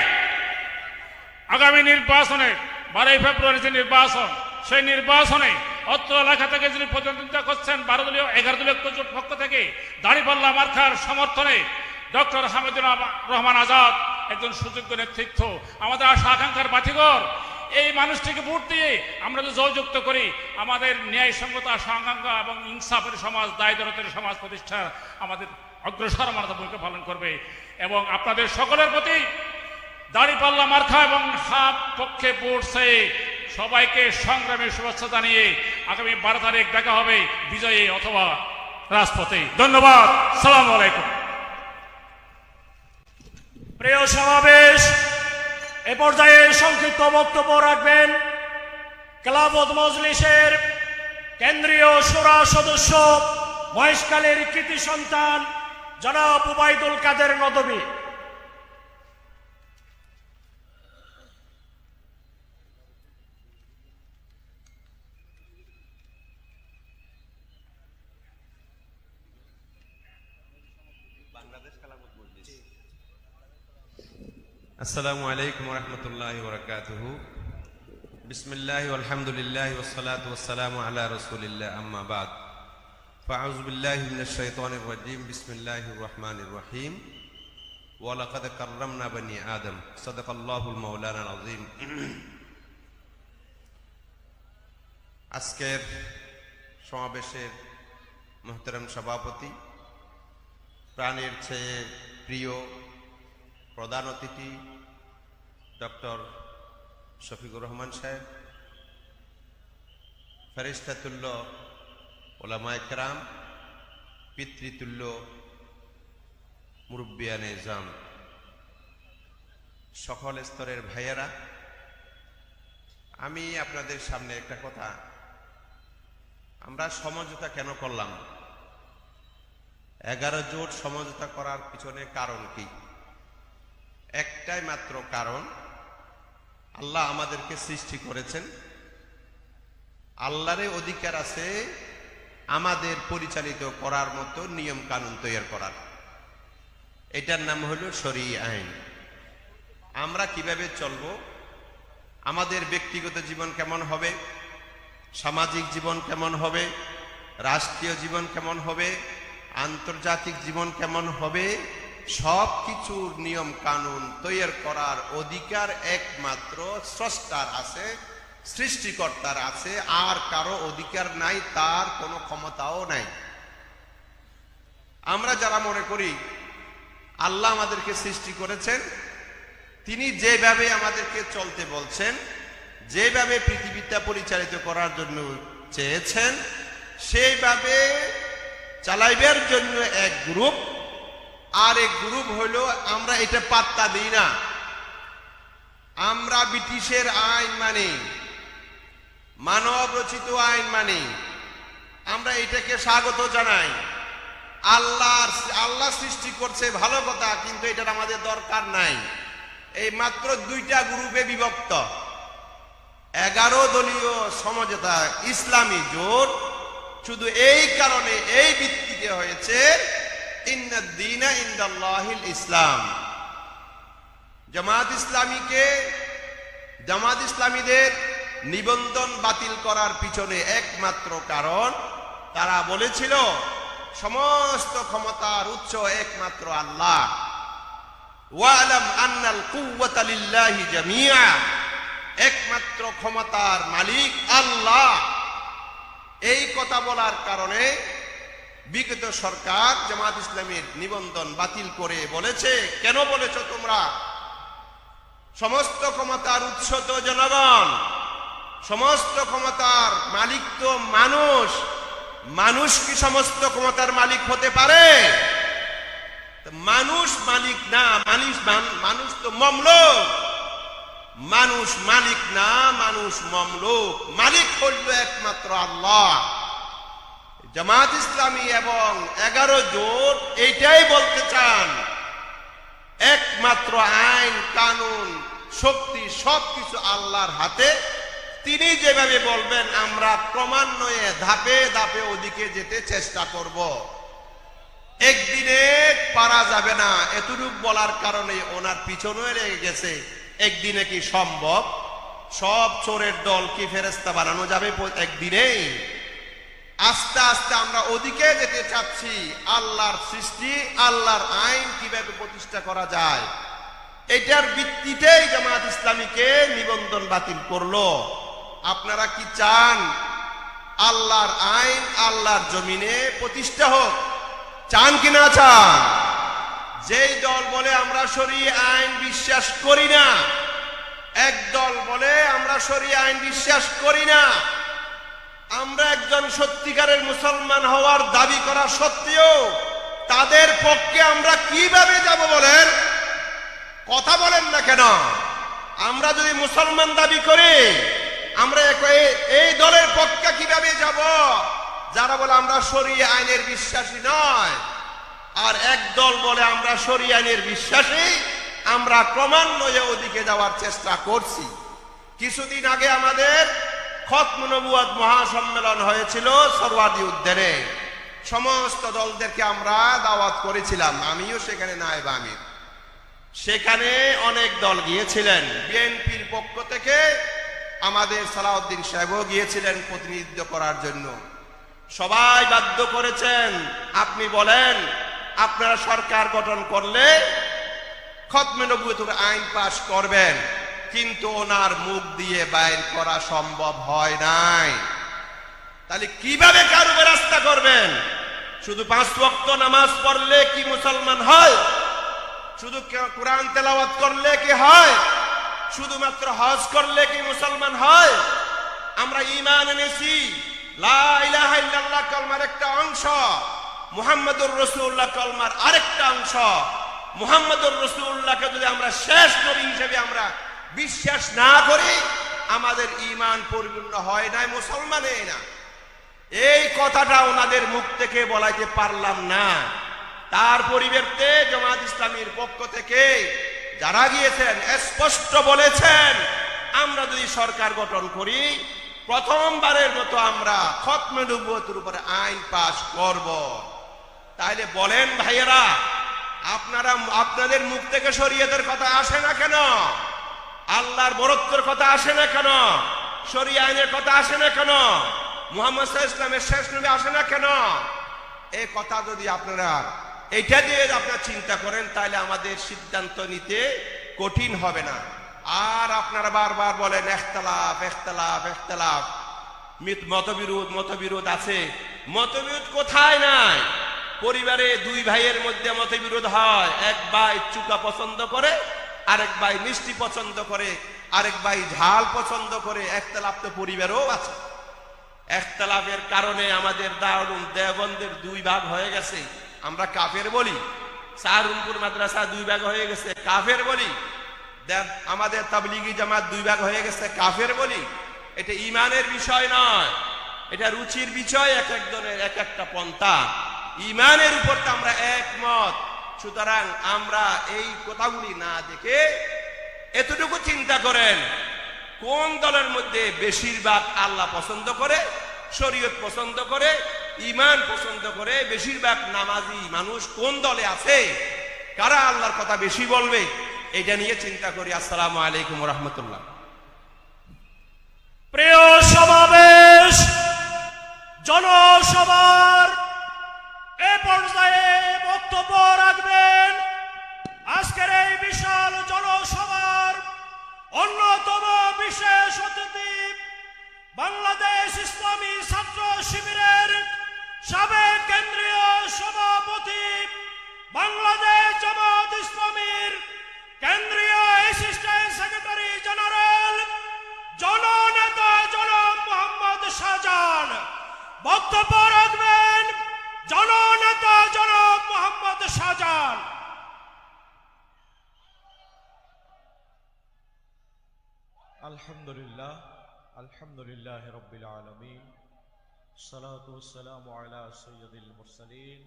আগামী নির্বাচনে 12ই ফেব্রুয়ারি যে নির্বাচন, সেই নির্বাচনে অত্র এলাকা থেকে যিনি প্রতিদ্বন্দ্বিতা করছেন 11 দলীয় জোট পক্ষ থেকে দাঁড়িপাল্লা মার্কার সমর্থনে ডক্টর হামিদুর রহমান আজাদ একজন সুযোগ্য নেতৃত্ব, আমাদের আশা আকাঙ্ক্ষার বাতিঘর। এই মানুষটিকে ভোট দিয়ে আমরা যদি জয়যুক্ত করি, আমাদের ন্যায়সঙ্গত আশা আকাঙ্ক্ষা এবং ইনসাফের সমাজ, দায়িত্বের সমাজ প্রতিষ্ঠা আমাদের অগ্রসর মানবতা ভূমিকা পালন করবে। এবং আপনাদের সকলের প্রতি দাঁড়িপাল্লা মার্কা এবং হাত পক্ষে ভোটছে সবাইকে সংগ্রামের শুভেচ্ছা জানিয়ে আগামী 12 তারিখ দেখা হবে বিজয়ী অথবা রাজপথে। ধন্যবাদ। সালাম আলাইকুম। প্রিয় সমাবেশ, এ পর্যায়ে সংক্ষিপ্ত বক্তব্য রাখবেন খেলাফত মজলিসের কেন্দ্রীয় শূরা সদস্য, মহেশখালীর কৃতি সন্তান জনাব উবাইদুল কাদের নদভী। আসসালামু আলাইকুম ওয়া রাহমাতুল্লাহি ওয়া বারাকাতুহু। বিসমিল্লাহি ওয়াল হামদুলিল্লাহি ওয়াস সালাতু ওয়াস সালামু আলা রাসূলিল্লাহ, আম্মা বাদ। ফাআউযু বিল্লাহি মিনাশ শাইতানির রাজীম। বিসমিল্লাহির রহমানির রহিম। ওয়া লাকাদ কাররামনা বানি আদম। সাদাকাল্লাহুল মাওলানাল আযীম। আজকের সমাবেশের মুহতারাম সভাপতি, প্রাণের চেয়ে প্রিয় প্রধান অতিথি ডক্টর শফিকুর রহমান সাহেব, ফেরেশতাতুল্য ওলামায়ে কেরাম, পিতৃতুল্য মুরব্বিয়ানে জাম, সকল স্তরের ভাইয়েরা, আমি আপনাদের সামনে একটা কথা, আমরা সমঝোতা কেন করলাম? 11 জোট সমঝোতা করার পিছনে কারণ কি? একটাই মাত্র কারণ, আল্লাহ আমাদেরকে সৃষ্টি করেছেন, আল্লাহর অধিকার আছে আমাদের পরিচালিত করার মতো নিয়ম কানুন তৈরি করার। এটার নাম হলো শরীয়ত আইন। আমরা কিভাবে চলবো, আমাদের ব্যক্তিগত জীবন কেমন হবে, সামাজিক জীবন কেমন হবে, রাষ্ট্রীয় জীবন কেমন হবে, আন্তর্জাতিক জীবন কেমন হবে, সব কিছুর নিয়ম কানুন তৈরি করার অধিকার একমাত্র স্রষ্টার আছে, সৃষ্টিকর্তার আছে, আর কারো অধিকার নাই, তার কোনো ক্ষমতাও নাই। আমরা যারা মনে করি আল্লাহ আমাদেরকে সৃষ্টি করেছেন, তিনি যেভাবে আমাদেরকে চলতে বলছেন, যেভাবে পৃথিবীটা পরিচালিত করার জন্য চেয়েছেন, সেইভাবে চালাইবার জন্য এক গ্রুপ, আর এক গ্রুপ হইল আমরা এটা পাত্তা দিই না, আমরা ব্রিটিশের আইন মানি, মানব রচিত আইন মানি, আমরা এটাকে স্বাগত জানাই। আল্লাহ সৃষ্টি করছে ভালো কথা, কিন্তু এটার আমাদের দরকার নাই। এই মাত্র দুইটা গ্রুপে বিভক্ত। 11 দলীয় সমঝোতা ইসলামী জোট শুধু এই কারণে, এই ভিত্তিতে হয়েছে, ইন্নাদ দীনা ইনদাল্লাহিল ইসলাম। জামাত ইসলামীদের নিবন্ধন বাতিল করার পিছনে একমাত্র কারণ, তারা বলেছিল সমস্ত ক্ষমতার উৎস একমাত্র আল্লাহ। ওয়ালাম আন্নাল কুওয়াতা লিল্লাহি জামিআ, একমাত্র ক্ষমতার মালিক আল্লাহ। এই কথা বলার কারণে বিগত সরকার জামাত ইসলামীর নিবন্ধন বাতিল করে বলেছে, কেন বলেছ তোমরা? সমস্ত ক্ষমতার উৎস তো জনগণ, সমস্ত ক্ষমতার মালিক তো মানুষ। মানুষ কি সমস্ত ক্ষমতার মালিক হতে পারে? মানুষ মালিক না, মানুষ তো মামলুক। মানুষ মালিক না, মানুষ মামলুক। মালিক হইল একমাত্র আল্লাহ। জামাত ইসলামী এবং 11 জোট এইটাই বলতে চান, একমাত্র আইন কানুন শক্তি সবকিছু আল্লাহর হাতে। তিনি যেভাবে বলবেন আমরা ক্রমান্বয়ে ধাপে ধাপে ওদিকে যেতে চেষ্টা করব। একদিনে পারা যাবে না, এতটুকু বলার কারণে ওনার পিছনে লেগে গেছে। একদিনে কি সম্ভব? সব চোরের দল কি ফেরেশতা বানানো যাবে একদিনে? আস্তে আস্তে আমরা ওদিকে যেতে চাচ্ছি। আল্লাহর সৃষ্টি, আল্লাহর আইন কিভাবে প্রতিষ্ঠা করা যায়, এটার ভিত্তিতেই জামাত ইসলামীকে নিবন্ধন বাতিল করলো। আপনারা কি চান আল্লাহর আইন আল্লাহর জমিনে প্রতিষ্ঠা হোক? চান কি না চান? যেই দল বলে আমরা শরীয়ত আইন বিশ্বাস করি না, এক দল বলে আমরা শরীয়ত আইন বিশ্বাস করি না, আমরা একজন সত্যিকারের মুসলমান হওয়ার দাবি করা সত্ত্বেও তাদের পক্ষে আমরা কিভাবে যাব বলেন? কথা বলেন না কেন? আমরা যদি মুসলমান দাবি করি, আমরা এই দলের পক্ষে কিভাবে যাব যারা বলে আমরা শরীয়ত আইনের বিশ্বাসী নয়, আর এক দল বলে আমরা শরীয়ত আইনের বিশ্বাসী, আমরা ক্রমান্বয়ে ওদিকে যাওয়ার চেষ্টা করছি। কিছুদিন আগে আমাদের খতম নবুয়ত মহাসম্মেলন হয়েছিল সরওয়ার্দী উদ্যানে। সমস্ত দলদেরকে আমরা দাওয়াত করেছিলাম, আমিও সেখানে নায়েব আমির। সেখানে অনেক দল গিয়েছিলেন। বিএনপির পক্ষ থেকে আমাদের সালাউদ্দিন সাহেবও গিয়েছিলেন প্রতিনিধিত্ব করার জন্য। সবাই বাধ্য করেছেন, আপনি বলেন আপনারা সরকার গঠন করলে খতমে নবুয়তের আইন পাশ করবেন, কিন্তু ওনার মুখ দিয়ে বাইর করা সম্ভব হয় নাই। তাহলে কিভাবে কারো রাস্তা করবেন? শুধু 5 ওয়াক্ত নামাজ পড়লে কি মুসলমান হয়? শুধু কোরআন তেলাওয়াত করলে কি হয়? শুধুমাত্র হজ করলে কি মুসলমান হয়? আমরা ঈমান এনেছি, লা ইলাহা ইল্লাল্লাহ কলমার একটা অংশ, মুহাম্মাদুর রাসূলুল্লাহ কলমার আরেকটা অংশ। মুহাম্মাদুর রাসূলুল্লাহকে যদি আমরা শেষ নবী হিসেবে আমরা বিশ্বাস না করি, আমাদের ঈমান পরিপূর্ণ হয় না, মুসলমানই না। এই কথাটা ওনাদের মুখ থেকে বলাইতে পারলাম না। তার পরিবর্তে জামাত ইসলামীর পক্ষ থেকে যারা গিয়েছেন স্পষ্ট বলেছেন, আমরা যদি সরকার গঠন করি, প্রথমবারের মতো আমরা খতমে নবুয়তের উপরে আইন পাশ করব। তাইলে বলেন ভাইয়েরা, আপনাদের মুখ থেকে শরীয়তের কথা আসে না কেন? আল্লাহর বরত্বের কথা আসে না কেন? শরিয়া আইনের কথা আসে না কেন? মুহাম্মদ সাল্লাল্লাহু আলাইহি ওয়াসাল্লামের শেষ নবী আসে না কেন? এই কথা যদি আপনারা এইটা দিয়ে আপনারা চিন্তা করেন তাহলে আমাদের সিদ্ধান্ত নিতে কঠিন হবে না। আর আপনারা বারবার বলেন ইখতিলাফ ইখতিলাফ ইখতিলাফ, মতবিরোধ আছে। মতবিরোধ কোথায় নাই? পরিবারে দুই ভাইয়ের মধ্যে মতবিরোধ হয়, এক ভাই চুকা পছন্দ করে, আরেক ভাই মিষ্টি পছন্দ করে, আরেক ভাই ঝাল পছন্দ করে। ইখতিলাফ তো পরিবারেও আছে। ইখতিলাফের কারণে আমাদের দারুল দেওবন্দের দুই ভাগ হয়ে গেছে, আমরা কাফের বলি। সাহারুনপুর মাদ্রাসা দুই ভাগ হয়ে গেছে, কাফের বলি। আমাদের তাবলিগি জামাত দুই ভাগ হয়ে গেছে, কাফের বলি। এটা ইমানের বিষয় নয়, এটা রুচির বিষয়, এক একজনের এক একটা পন্থা। ইমানের উপর তো আমরা একমত। সুতরাং আমরা এই কথাগুলি না দেখে এতটুকু চিন্তা করেন কোন দলের মধ্যে বেশিরভাগ আল্লাহ পছন্দ করে, শরীয়ত পছন্দ করে, ইমান পছন্দ করে, বেশিরভাগ নামাজি মানুষ কোন দলে আছে, কারা আল্লাহর কথা বেশি বলবে, এটা নিয়ে চিন্তা করি। আসসালামু আলাইকুম ওয়া রাহমাতুল্লাহ। প্রিয় সমাবেশ, জনসভার এ পর্যায়ে বক্তব্য রাখবেন আজকের এই বিশাল জনসভার অন্যতম বিশেষ অতিথি, বাংলাদেশ ইসলামী ছাত্র শিবিরের সাবেক কেন্দ্রীয় সভাপতি, বাংলাদেশ জামাত ইসলামীর কেন্দ্রীয় অ্যাসিস্ট্যান্ট সেক্রেটারি জেনারেল, জননেতা জনাব মোহাম্মদ শাহজাহান। বক্তব্য রাখবেন জননেতা জনাব মোহাম্মদ শাহজাহান। আলহামদুলিল্লাহ, আলহামদুলিল্লাহ রাব্বিল আলামিন, সালাতু ওয়াসসালামু আলা সাইয়্যিদিল মুরসালিন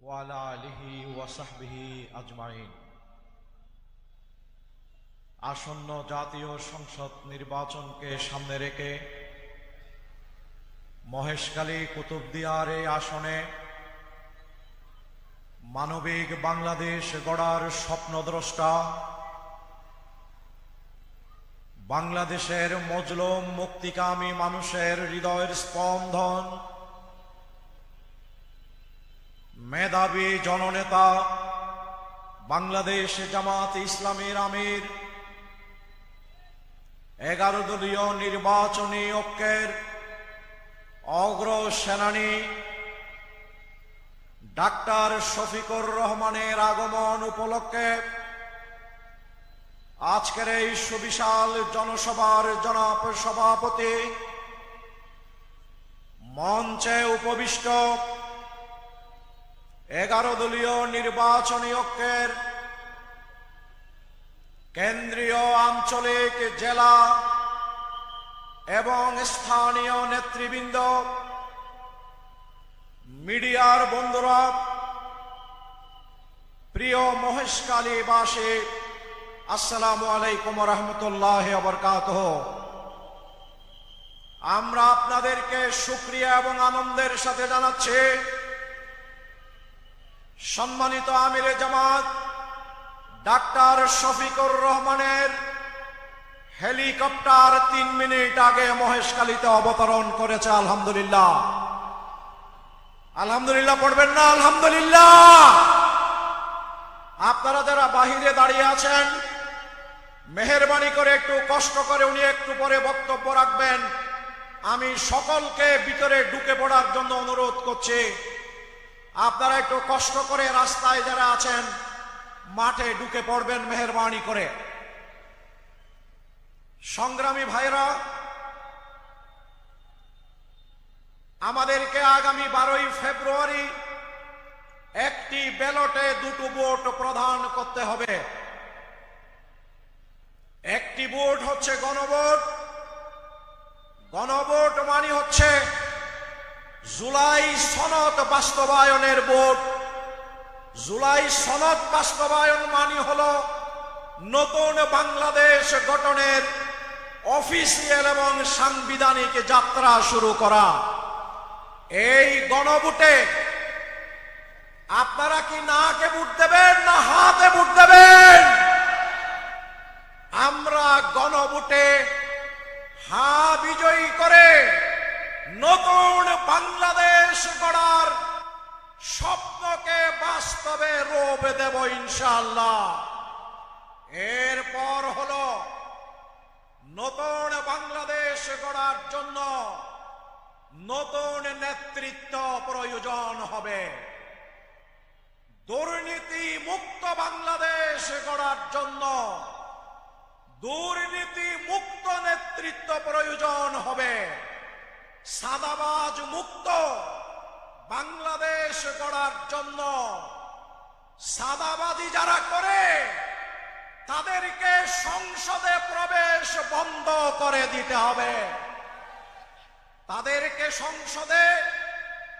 ওয়া আলা আলিহি ওয়া সাহবিহি আজমাইন। আসন্ন জাতীয় সংসদ নির্বাচনকে সামনে রেখে মহেশখালী কুতুবদিয়ার এই আসনে মানবিক বাংলাদেশ গড়ার স্বপ্নদ্রষ্টা, বাংলাদেশের মজলুম মুক্তিকামী মানুষের হৃদয়ের স্পন্দন, মেধাবী জননেতা, বাংলাদেশ জামাত ইসলামীর আমির, 11 দলীয় নির্বাচনী ঐক্যের অগ্রসেনানী ডাক্তার শফিকুর রহমানের আগমন উপলক্ষে আজকের এই সুবিশাল জনসভার জনাব সভাপতি, মঞ্চে উপবিষ্ট 11 দলীয় নির্বাচনী ঐক্যের কেন্দ্রীয়, আঞ্চলিক, জেলা এবং স্থানীয় নেতৃবৃন্দ, মিডিয়ার বন্ধুরা, প্রিয় মহেশখালীবাসী, আসসালামু আলাইকুম ওয়া রাহমাতুল্লাহি ওয়া বারাকাতুহু। আমরা আপনাদেরকে শুকরিয়া এবং আনন্দের সাথে জানাচ্ছি সম্মানিত আমিরে জামাত ডাক্তার শফিকুর রহমানের হেলিকপ্টার 3 মিনিট আগে মহেশখালীতে অবতরণ করেছে। আলহামদুলিল্লাহ, আলহামদুলিল্লাহ পড়বেন না? আলহামদুলিল্লাহ। আপনারা যারা বাহিরে দাঁড়িয়ে আছেন, মেহেরবানি করে একটু কষ্ট করে উনি একটু পরে বক্তব্য রাখবেন। আমি সকলকে ভিতরে ঢুকে পড়ার জন্য অনুরোধ করছি। আপনারা একটু কষ্ট করে রাস্তায় যারা আছেন মাঠে ঢুকে পড়বেন মেহেরবানি করে। সংগ্রামী ভাইরা, আমাদেরকে আগামী 12ই ফেব্রুয়ারি একটি ব্যালটে 2টো ভোট প্রদান করতে হবে। একটি ভোট হচ্ছে গণভোট। গণভোট মানে হচ্ছে জুলাই সনদ বাস্তবায়নের ভোট। জুলাই সনদ বাস্তবায়ন মানে হলো নতুন বাংলাদেশ গঠনের অফিসিয়াল এবং সাংবিধানিক যাত্রা শুরু করা। এই গণভোটে আপনারা কি নাকে ভোট দেবেন না হাতে ভোট দেবেন? আমরা গণভোটে বিজয়ী করে নতুন বাংলাদেশ গড়ার স্বপ্নকে বাস্তবে রূপ দেব ইনশাআল্লাহ। এরপর হলো নতুন বাংলাদেশ গড়ার জন্য নতুন নেতৃত্ব প্রয়োজন হবে। দুর্নীতি মুক্ত বাংলাদেশ গড়ার জন্য দুর্নীতি মুক্ত নেতৃত্ব প্রয়োজন হবে। সাদাবাজ মুক্ত বাংলাদেশ গড়ার জন্য সাদাবাজি যারা করে তাদেরকে সংসদে প্রবেশ বন্ধ করে দিতে হবে। তাদেরকে সংসদে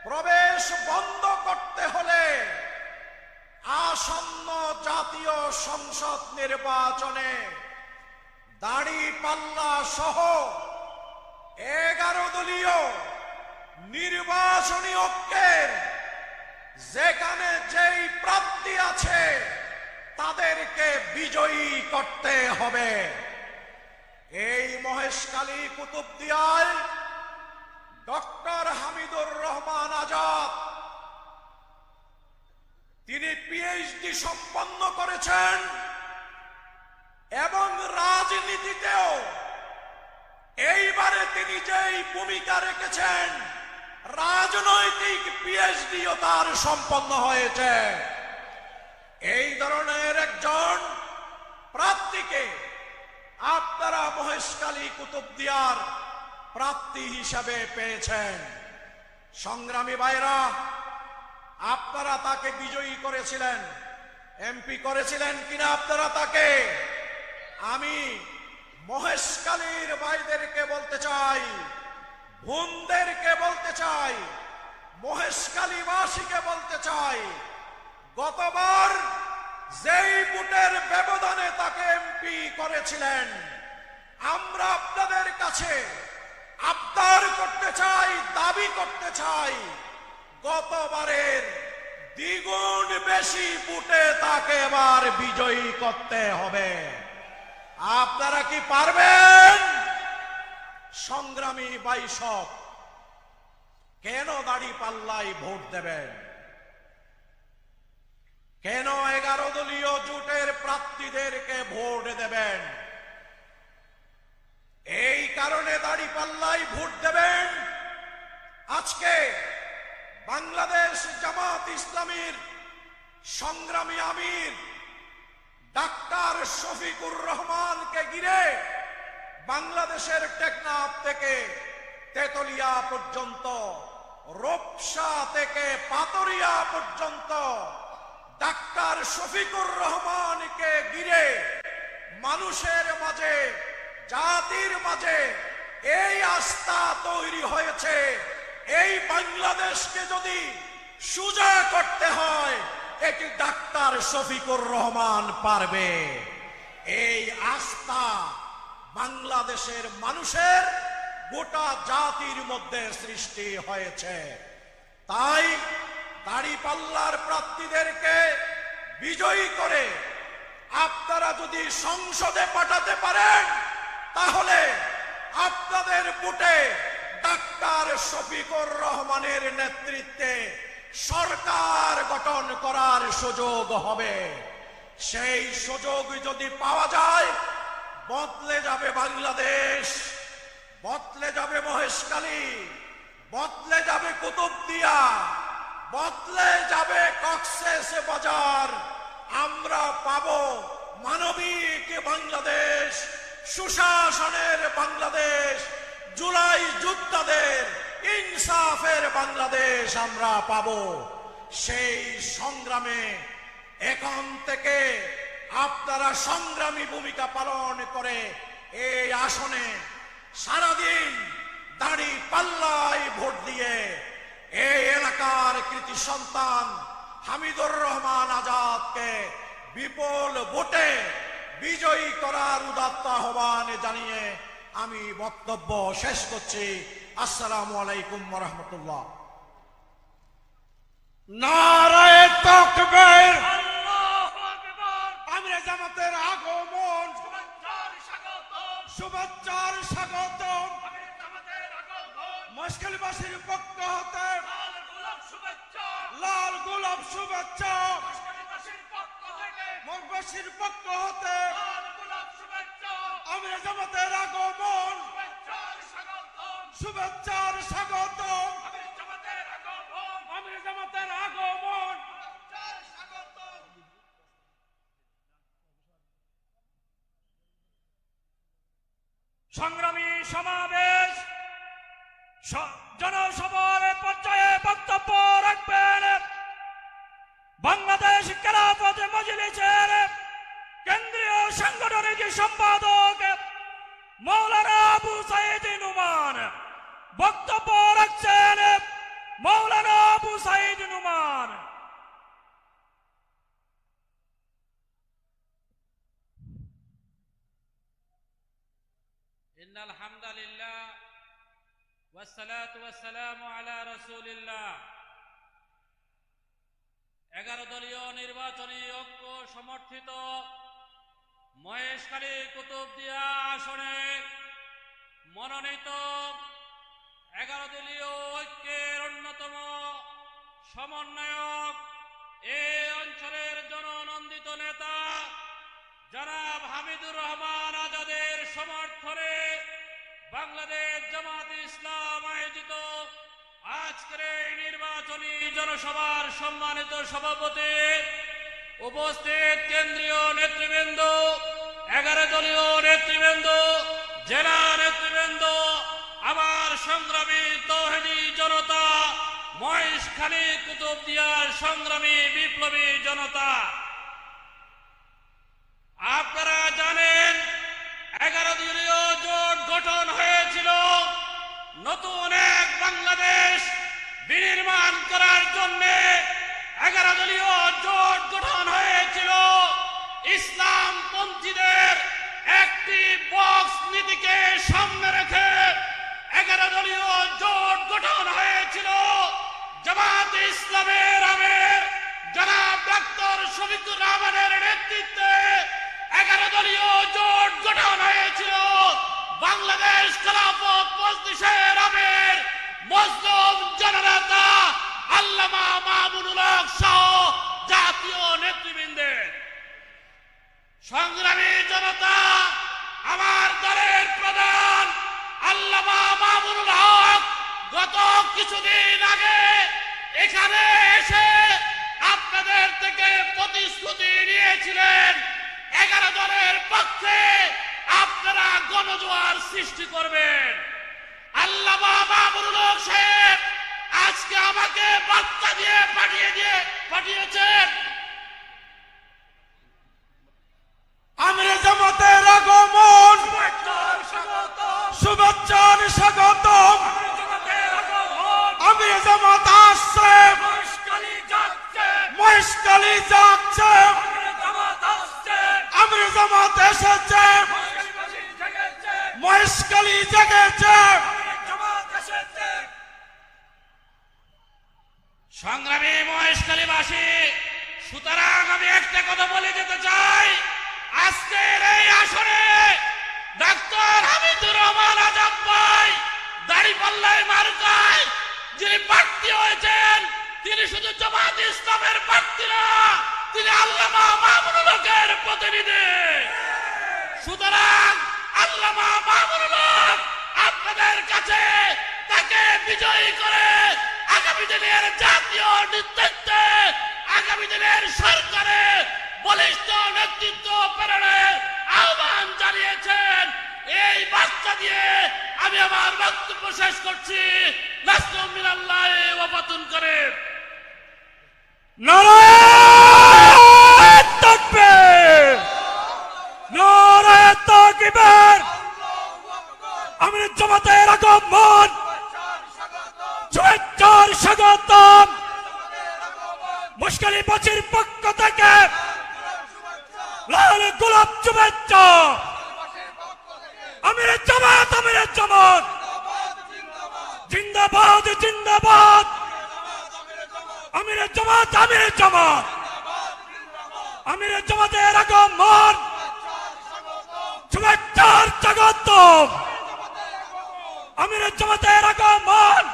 প্রবেশ বন্ধ করতে হলে আসন্ন জাতীয় সংসদ নির্বাচনে দাঁড়িপাল্লা সহ 11 দলীয় নির্বাচনী ঐক্যের যেখানে যেই প্রার্থী আছে তাদেরকে বিজয়ী করতে হবে। এই মহেশখালী কুতুবদিয়ায় ডক্টর হামিদুর রহমান আজাদ তিনি পিএইচডি সম্পন্ন করেছেন এবং রাজনীতিতেও এইবারে তিনি যেই ভূমিকা রেখেছেন রাজনৈতিক পিএইচডিও তার সম্পন্ন হয়েছে। এই ধরনের একজন প্রার্থীকে আপনারা মহেশখালী কুতুবদিয়ার প্রার্থী হিসাবে পেয়েছেন। সংগ্রামী ভাইরা, আপনারা তাকে বিজয়ী করেছিলেন, এমপি করেছিলেন কিনা আপনারা তাকে? আমি মহেশখালীর ভাইদেরকে বলতে চাই, বোনদেরকে বলতে চাই, মহেশখালীবাসীকে বলতে চাই, গতবার যেই ভোটের ব্যবধানে তাকে এমপি করেছিলেন আমরা আপনাদের কাছে আবদার করতে চাই, দাবি করতে চাই, গতবারের দ্বিগুণ বেশি ভোটে তাকে এবার বিজয়ী করতে হবে। আপনারা কি পারবেন? সংগ্রামী বাইশক কেন দাঁড়িপাল্লায় ভোট দেবেন? কেন 11 দলীয় জোটের প্রার্থীদেরকে ভোট দেবেন? এই কারণে দাঁড়িপাল্লায় ভোট দেবেন। আজকে বাংলাদেশ জামাত ইসলামীর সংগ্রামী আমির ডাক্তার শফিকুর রহমানকে ঘিরে বাংলাদেশের টেকনাফ থেকে তেতুলিয়া পর্যন্ত, রূপসা থেকে পাতরিয়া পর্যন্ত ডাক্তার শফিকুর রহমানকে ঘিরে মানুষের মাঝে, জাতির মাঝে এই আস্থা তৈরি হয়েছে এই বাংলাদেশকে যদি সুজা করতে হয় এটি ডাক্তার শফিকুর রহমান পারবে। এই আস্থা বাংলাদেশের মানুষের গোটা জাতির মধ্যে সৃষ্টি হয়েছে। তাই দাঁড়িপাল্লার প্রার্থীদেরকে বিজয়ী করে আপনারা যদি সংসদে পাঠাতে পারেন তাহলে আপনাদের ভোটে ডাক্তার শফিকুর রহমানের নেতৃত্বে সরকার গঠন করার সুযোগ হবে। সেই সুযোগ যদি পাওয়া যায় বদলে যাবে বাংলাদেশ, বদলে যাবে মহেশখালী, বদলে যাবে কুতুবদিয়া, বদলে যাবে কক্সেস বাজার। আমরা পাবো মানবিক বাংলাদেশ, সুশাসনের বাংলাদেশ, জুলাই যোদ্ধাদের ইনসাফের বাংলাদেশ আমরা পাবো। সেই সংগ্রামে এখন থেকে আপনারা সংগ্রামী ভূমিকা পালন করে এই আসনে সারাদিন দাঁড়িপাল্লায় ভোট দিয়ে এই এলাকার কৃতি সন্তান হামিদুর রহমান আজাদকে বিপুল ভোটে বিজয়ী করার উদাত্ত আহ্বান জানিয়ে আমি বক্তব্য শেষ করছি। আসসালামু আলাইকুম ওয়া রাহমাতুল্লাহ। নারায়ে তাকবীর, আল্লাহু আকবার। আমিরে জামাতের আগমন, শুভেচ্ছার স্বাগত। মহেশখালীবাসীর পক্ষ হতে লাল গোলাপ শুভেচ্ছা, মহেশবাসীর পক্ষ হতে আমিরে জামাতের আগমন, শুভেচ্ছার স্বাগত, আমিরে জামাতের আগমন। সংগ্রামী সমাবেশ জনসভার পর্যায়ে বক্তব্য রাখবেন বাংলাদেশ খেলাফত মজলিসের কেন্দ্রীয় সাংগঠনিক সম্পাদক মৌলানা আবু সাইদ নুমান। বক্তব্য রাখছেন মৌলানা আবু সাইদ নুমান। ইন্নাল হামদালিল্লাহ ওয়াসসালাতু ওয়াসসালামু আলা রাসূলিল্লাহ। 11 দলীয় নির্বাচনী ঐক্য সমর্থিত মহেশখালী কুতুবদিয়া আসনে মনোনীত 11 দলীয় ঐক্যের অন্যতম সমন্বয়ক, এই অঞ্চলের জননন্দিত নেতা জনাব হামিদুর রহমান আজাদের সমর্থনে বাংলাদেশ জামাত ইসলাম আয়োজিত আজকের এই নির্বাচনী জনসভার সম্মানিত সভাপতি, উপস্থিত কেন্দ্রীয় নেতৃবৃন্দ, 11 দলীয় নেতৃবৃন্দ, জেলা নেতৃবৃন্দ, আমার সংগ্রামী তৌহিদি জনতা, মহেশখালী কুতুবদিয়ার সংগ্রামী বিপ্লবী জনতা, আপনারা জানেন 11 দলীয় জোট গঠন হয়েছিল নতুন এক বাংলাদেশ বিনির্মাণ করার জন্য। 11 দলীয় জোট গঠন হয়েছিল ইসলামপন্থীদের একটি বক্স নীতিকে সামনে রেখে। 11 দলীয় জোট গঠন হয়েছিল জামাত ইসলামের আমির জনাব ডক্টর শফিকুর রহমানের নেতৃত্বে। 11 দলীয় জোট গঠন হয়েছিল বাংলাদেশ খেলাফত মজলিসের আমির মজলুম জননেতা আল্লামা মামুনুল হক সহ জাতীয় নেতৃবৃন্দের। সংগ্রামী জনতা, আমার দলের প্রধান আল্লামা মামুনুল হক গত কিছুদিন আগে এখানে এসে আপনাদের থেকে প্রতিশ্রুতি নিয়েছিলেন 11 দলের পক্ষে আপনারা গণজোয়ার সৃষ্টি করবেন। আল্লামা মামুনুল হক সাহেব আজকে আমাকে বার্তা দিয়ে পাঠিয়েছেন আমিরে জামাতের আগমন, শুভেচ্ছার স্বাগতম, আমিরে জামাত আসছে, মহেশখালী যাচ্ছে, আমিরে জামাত এসেছে, মহেশখালী জেগেছে। সংগ্রামী মহেশখালীবাসী, সুতরাং আমি একটা কথা বলে যেতে চাই, আজকের এই আসরে ডাক্তার হামিদুর রহমান আজাদ ভাই দাড়িপাল্লায় মার্কায় যিনি প্রার্থী হয়েছেন, তিনি শুধু জামাত ইসলামের প্রার্থী না, তিনি আল্লামা মামুনুল হকের প্রতিনিধি। সুতরাং আল্লামা মামুনুল হক আপনাদের কাছে তাকে বিজয়ী করে আগামী দিনের জাতীয় নেতৃত্বে, আগামী দিনের সরকারে বলিষ্ঠ নেতৃত্ব প্রেরণের আহ্বান জানিয়েছেন। এই বার্তা দিয়ে আমি আমার বক্তব্য শেষ করছি। নাসরুম মিনাল্লাহি ওয়া ফাতুন করিম। নারায়ে তাকবীর, নারায়ে তাকবীর। আমিরে জামাতের আগমন, শুভেচ্ছার স্বাগতম। মহেশখালীবাসীর পক্ষ থেকে লাল গোলাপ শুভেচ্ছা। আমিরে জামাত, আমিরে জামাত জিন্দাবাদ, জিন্দাবাদ। আমিরে জামাত, আমিরে জামাত, আমিরে জামাতের আগমন, শুভেচ্ছার স্বাগতম। আমিরের জামাতের আগমন।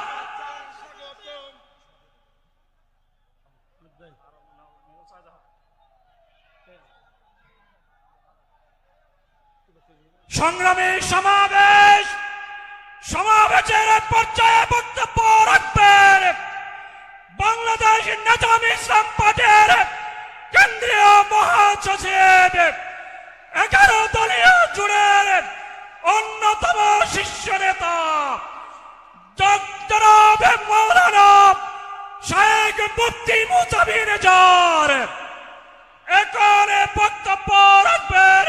সংগ্রামী সমাবেশ, সমাবেশের পর্যায়ে বক্তব্য রাখবেন বাংলাদেশ নেজামী ইসলাম পার্টির কেন্দ্রীয় মহাসচিব 11 দলীয় জুড়ের অন্যতম শীর্ষ নেতা জনাব মাওলানা শেখ মুফতি মুসা বিন নিজার এখানে বক্তব্য রাখবেন।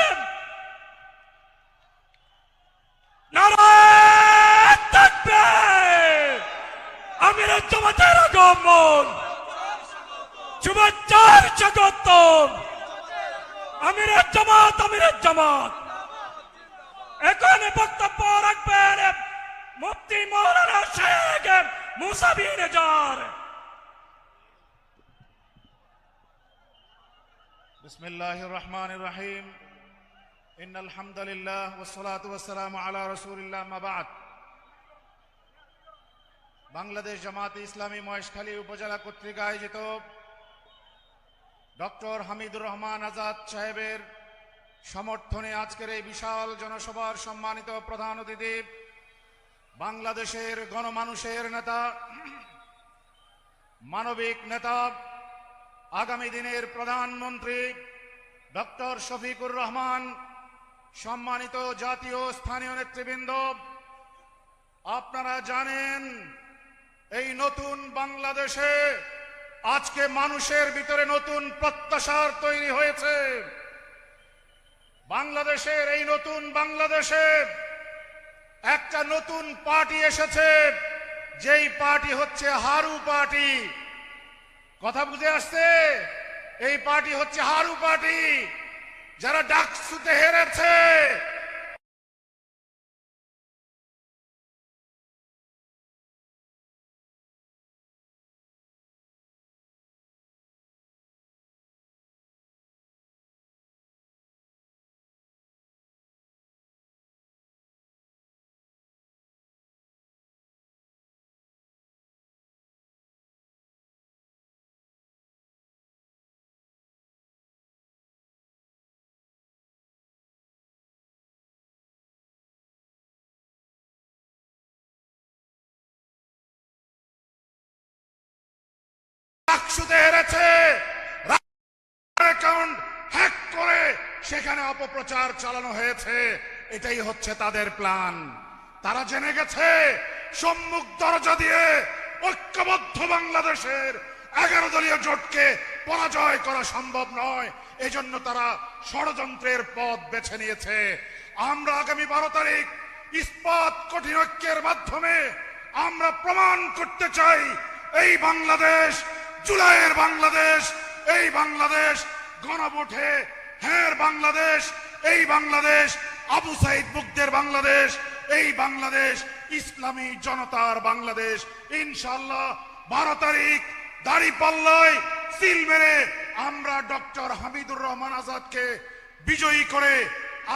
নারায়ে তাকবীর, আমিরের জামাতের আগমন, শুভেচ্ছার স্বাগতম। আমিরের জামাত, আমিরের জামাত। এখানে বক্তব্য রাখবেন মুফতি মাওলানা শেখ মুসা বিন নিজার। বিসমিল্লাহির রহমানির রহিম। ইন্নাল হামদুলিল্লাহ ওয়াসসালাতু ওয়াসসালামু আলা রাসূলিল্লাহ, আম্মা বা'দ। বাংলাদেশ জামাতে ইসলামী মহেশখালী উপজেলা কর্তৃক আয়োজিত ডক্টর হামিদুর রহমান আজাদ সাহেবের সমর্থনে আজকের এই বিশাল জনসভার সম্মানিত প্রধান অতিথি, বাংলাদেশের গণমানুষের নেতা, মানবিক নেতা, আগামী দিনের প্রধানমন্ত্রী ডক্টর শফিকুর রহমান, সম্মানিত জাতীয় স্থানীয় নেতৃবৃন্দ, আপনারা জানেন এই নতুন বাংলাদেশে আজকে মানুষের ভিতরে নতুন প্রত্যাশার তৈরি হয়েছে। বাংলাদেশের এই নতুন বাংলাদেশে একটা নতুন পার্টি এসেছে, যেই পার্টি হচ্ছে হারু পার্টি। কথা বুঝে আসছে? এই পার্টি হচ্ছে হারু পার্টি, যারা ডাকসুতে হেরেছে। ডাকসুতে হেরেছে, অ্যাকাউন্ট হ্যাক করে সেখানে অপপ্রচার চালানো হয়েছে। এটাই হচ্ছে তাদের প্ল্যান। তারা জেনে গেছে সম্মুখ দরজা দিয়ে ঐক্যবদ্ধ বাংলাদেশের 11 দলীয় জোটকে পরাজয় করা সম্ভব নয়। এজন্য তারা ষড়যন্ত্রের পথ বেছে নিয়েছে। আমরা আগামী 12 তারিখ ইস্পাত কঠিন ঐক্যের মাধ্যমে আমরা প্রমাণ করতে চাই এই বাংলাদেশ জুলাইয়ের বাংলাদেশ, এই বাংলাদেশ গণভোটে হ্যাঁ বাংলাদেশ, এই বাংলাদেশ আবু সাইদ মুগ্ধের বাংলাদেশ, এই বাংলাদেশ ইসলামী জনতার বাংলাদেশ। ইনশাআল্লাহ 12 তারিখ দাঁড়িপাল্লায় সিল মেরে আমরা ডক্টর হামিদুর রহমান আজাদকে বিজয়ী করে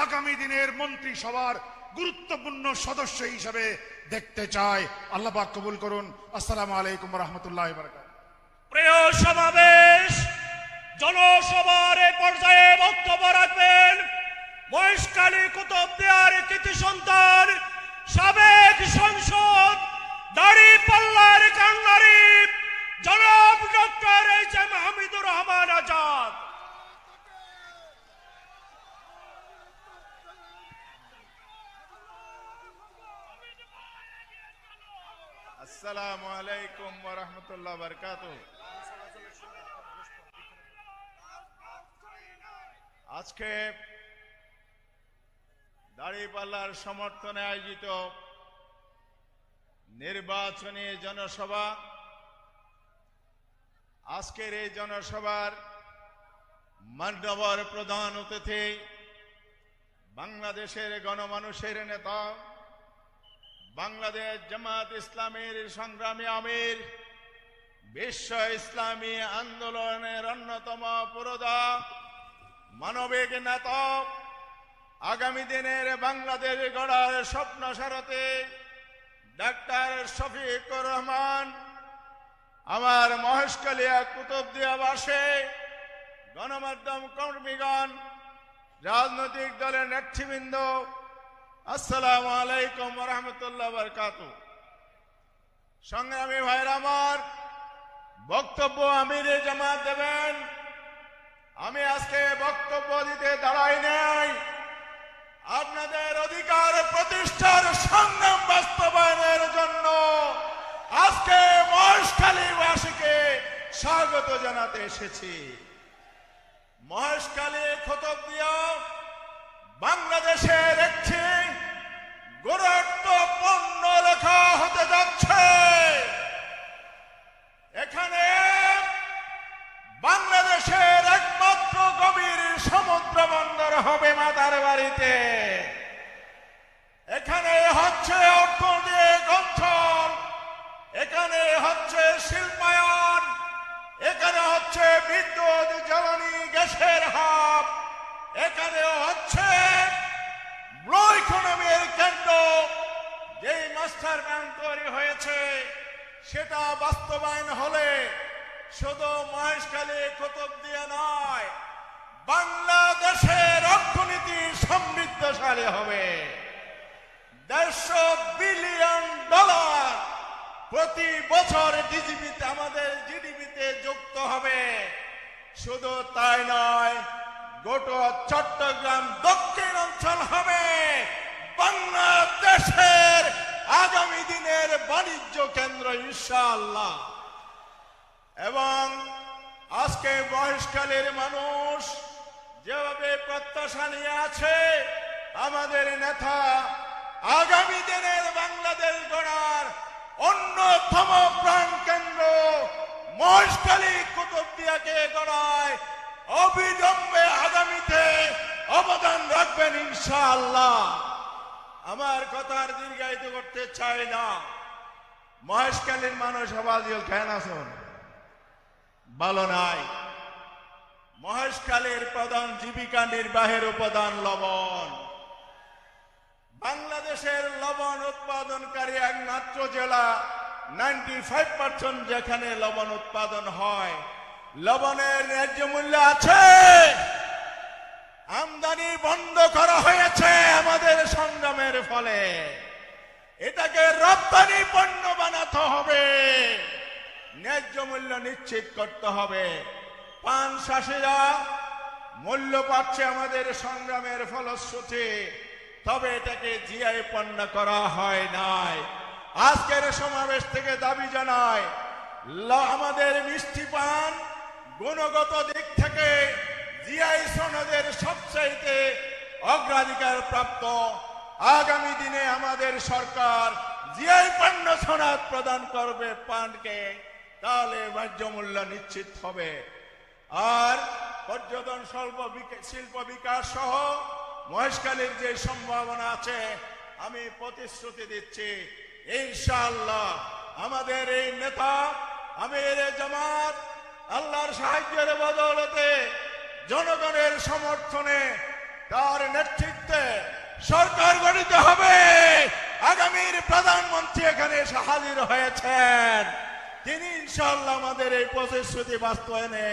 আগামী দিনের মন্ত্রিসভার গুরুত্বপূর্ণ সদস্য হিসেবে দেখতে চাই। আল্লাহ পাক কবুল করুন। আসসালামু আলাইকুম ওয়া রাহমাতুল্লাহি ওয়া বারাকাতুহু। প্রিয় সমাবেশ, জনসভার এই পর্যায়ে বক্তব্য রাখবেন মহেশখালী কুতুবদিয়ার কৃতি সন্তান, সাবেক সংসদ, দাঁড়িপাল্লার কান্ডারি জনাব doctor H M Hamidur Rahman Azad. আসসালামু আলাইকুম ওয়া রাহমাতুল্লাহি ওয়া বারাকাতুহু। আজকে দাঁড়িপাল্লার সমর্থনে আয়োজিত নির্বাচনী জনসভা, আজকের এই জনসভার মান্যবর প্রধান অতিথি বাংলাদেশের গণমানুষের নেতা, বাংলাদেশ জামাত ইসলামীর সংগ্রামী আমির, বিশ্ব ইসলামী আন্দোলনের অন্যতম পুরোধা, মানবিক নেতা, আগামী দিনের বাংলাদেশ গড়ার স্বপ্ন সারথি ডাক্তার শফিকুর রহমান, আমার মহেশখালীয়া কুতুবদিয়াবাসী, গণমাধ্যম কর্মীগণ, রাজনৈতিক দলের নেতৃবৃন্দ, আসসালামু আলাইকুম ওয়া রাহমাতুল্লাহি ওয়া বারাকাতুহু। সংগ্রামী ভাইরা আমার, বক্তব্য আমিরে জামাত দেবেন। আমি আজকে বক্তব্য দিতে দাঁড়াই নাই, আপনাদের অধিকার প্রতিষ্ঠার সংগ্রাম বাস্তবায়নের জন্য আজকে মহেশখালীবাসীকে স্বাগত জানাতে এসেছি। মহেশখালী কুতুবদিয়া বাংলাদেশের একটি গুরুত্বপূর্ণ লেখা হতে যাচ্ছে। এখানে বাংলাদেশের একমাত্র গভীর সমুদ্র বন্দর হবে মাতার বাড়িতে। এখানে হচ্ছে অর্থনৈতিক অঞ্চল, এখানে হচ্ছে শিল্পায়ন, এখানে হচ্ছে বিদ্যুৎ জ্বালানি গ্যাসের হাব, এখানে হচ্ছে ব্লু ইকোনমির কেন্দ্র। যেই মাস্টার প্ল্যান তৈরি হয়েছে সেটা বাস্তবায়ন হলে শুধু মহেশখালী কুতুবদিয়া নয়, বাংলাদেশের অর্থনীতি সমৃদ্ধশালী হবে। $150 বিলিয়ন প্রতি বছর ডিজিপিতে, আমাদের জিডিপিতে যুক্ত হবে। শুধু তাই নয়, গোটা চট্টগ্রাম দক্ষিণ অঞ্চল হবে বাংলাদেশের আগামী দিনের বাণিজ্য কেন্দ্র ইনশাআল্লাহ। এবং আজকে মহেশখালীর মানুষ যেভাবে প্রত্যাশা নিয়ে আছে, আমাদের নেতা আগামী দিনের বাংলাদেশ গড়ার অন্যতম প্রাণ কেন্দ্র মহেশখালী কুতুবদিয়াকে গড়ায় অবিলম্বে আগামীতে অবদান রাখবেন ইনশাআল্লাহ। আমার কথার দীর্ঘায়িত করতে চাই না। মহেশখালীর মানুষ আবাদিও কেন আছেন ভালো নাই। মহেশখালীর প্রধান জীবিকা নির্বাহের উপাদান লবণ। বাংলাদেশের লবণ উৎপাদনকারী একমাত্র জেলা, 95% যেখানে লবণ উৎপাদন হয়। লবণের ন্যায্য মূল্য আছে, আমদানি বন্ধ করা হয়েছে আমাদের সংগ্রামের ফলে। এটাকে রপ্তানি পণ্য বানাতে হবে, ন্যায্য মূল্য নিশ্চিত করতে হবে। পান চাষিরা মূল্য পাচ্ছে আমাদের সংগ্রামের ফলশ্রুতি, তবে এটাকে জিআই পণ্য করা হয় নাই। আজকের সমাবেশ থেকে দাবি জানাই, আমাদের মিষ্টি পান গুণগত দিক থেকে জিআই সনদের সবচাইতে অগ্রাধিকার প্রাপ্ত। আগামী দিনে আমাদের সরকার জিআই পণ্য সনদ প্রদান করবে পানকে, তাহলে ন্যায্য মূল্য নিশ্চিত হবে। আর পর্যটন শিল্প বিকাশ সহ মহেশখালীর যে সম্ভাবনা আছে, আমি প্রতিশ্রুতি দিচ্ছি ইনশাআল্লাহ আমাদের এই নেতা আমিরে জামাত আল্লাহর সাহায্যের বদৌলতে, জনগণের সমর্থনে, তার নেতৃত্বে সরকার গঠিত হবে। আগামীর প্রধানমন্ত্রী এখানে এসে হাজির হয়েছেন, তিনি ইনশাআল্লাহ আমাদের এই প্রতিশ্রুতি বাস্তবায়নে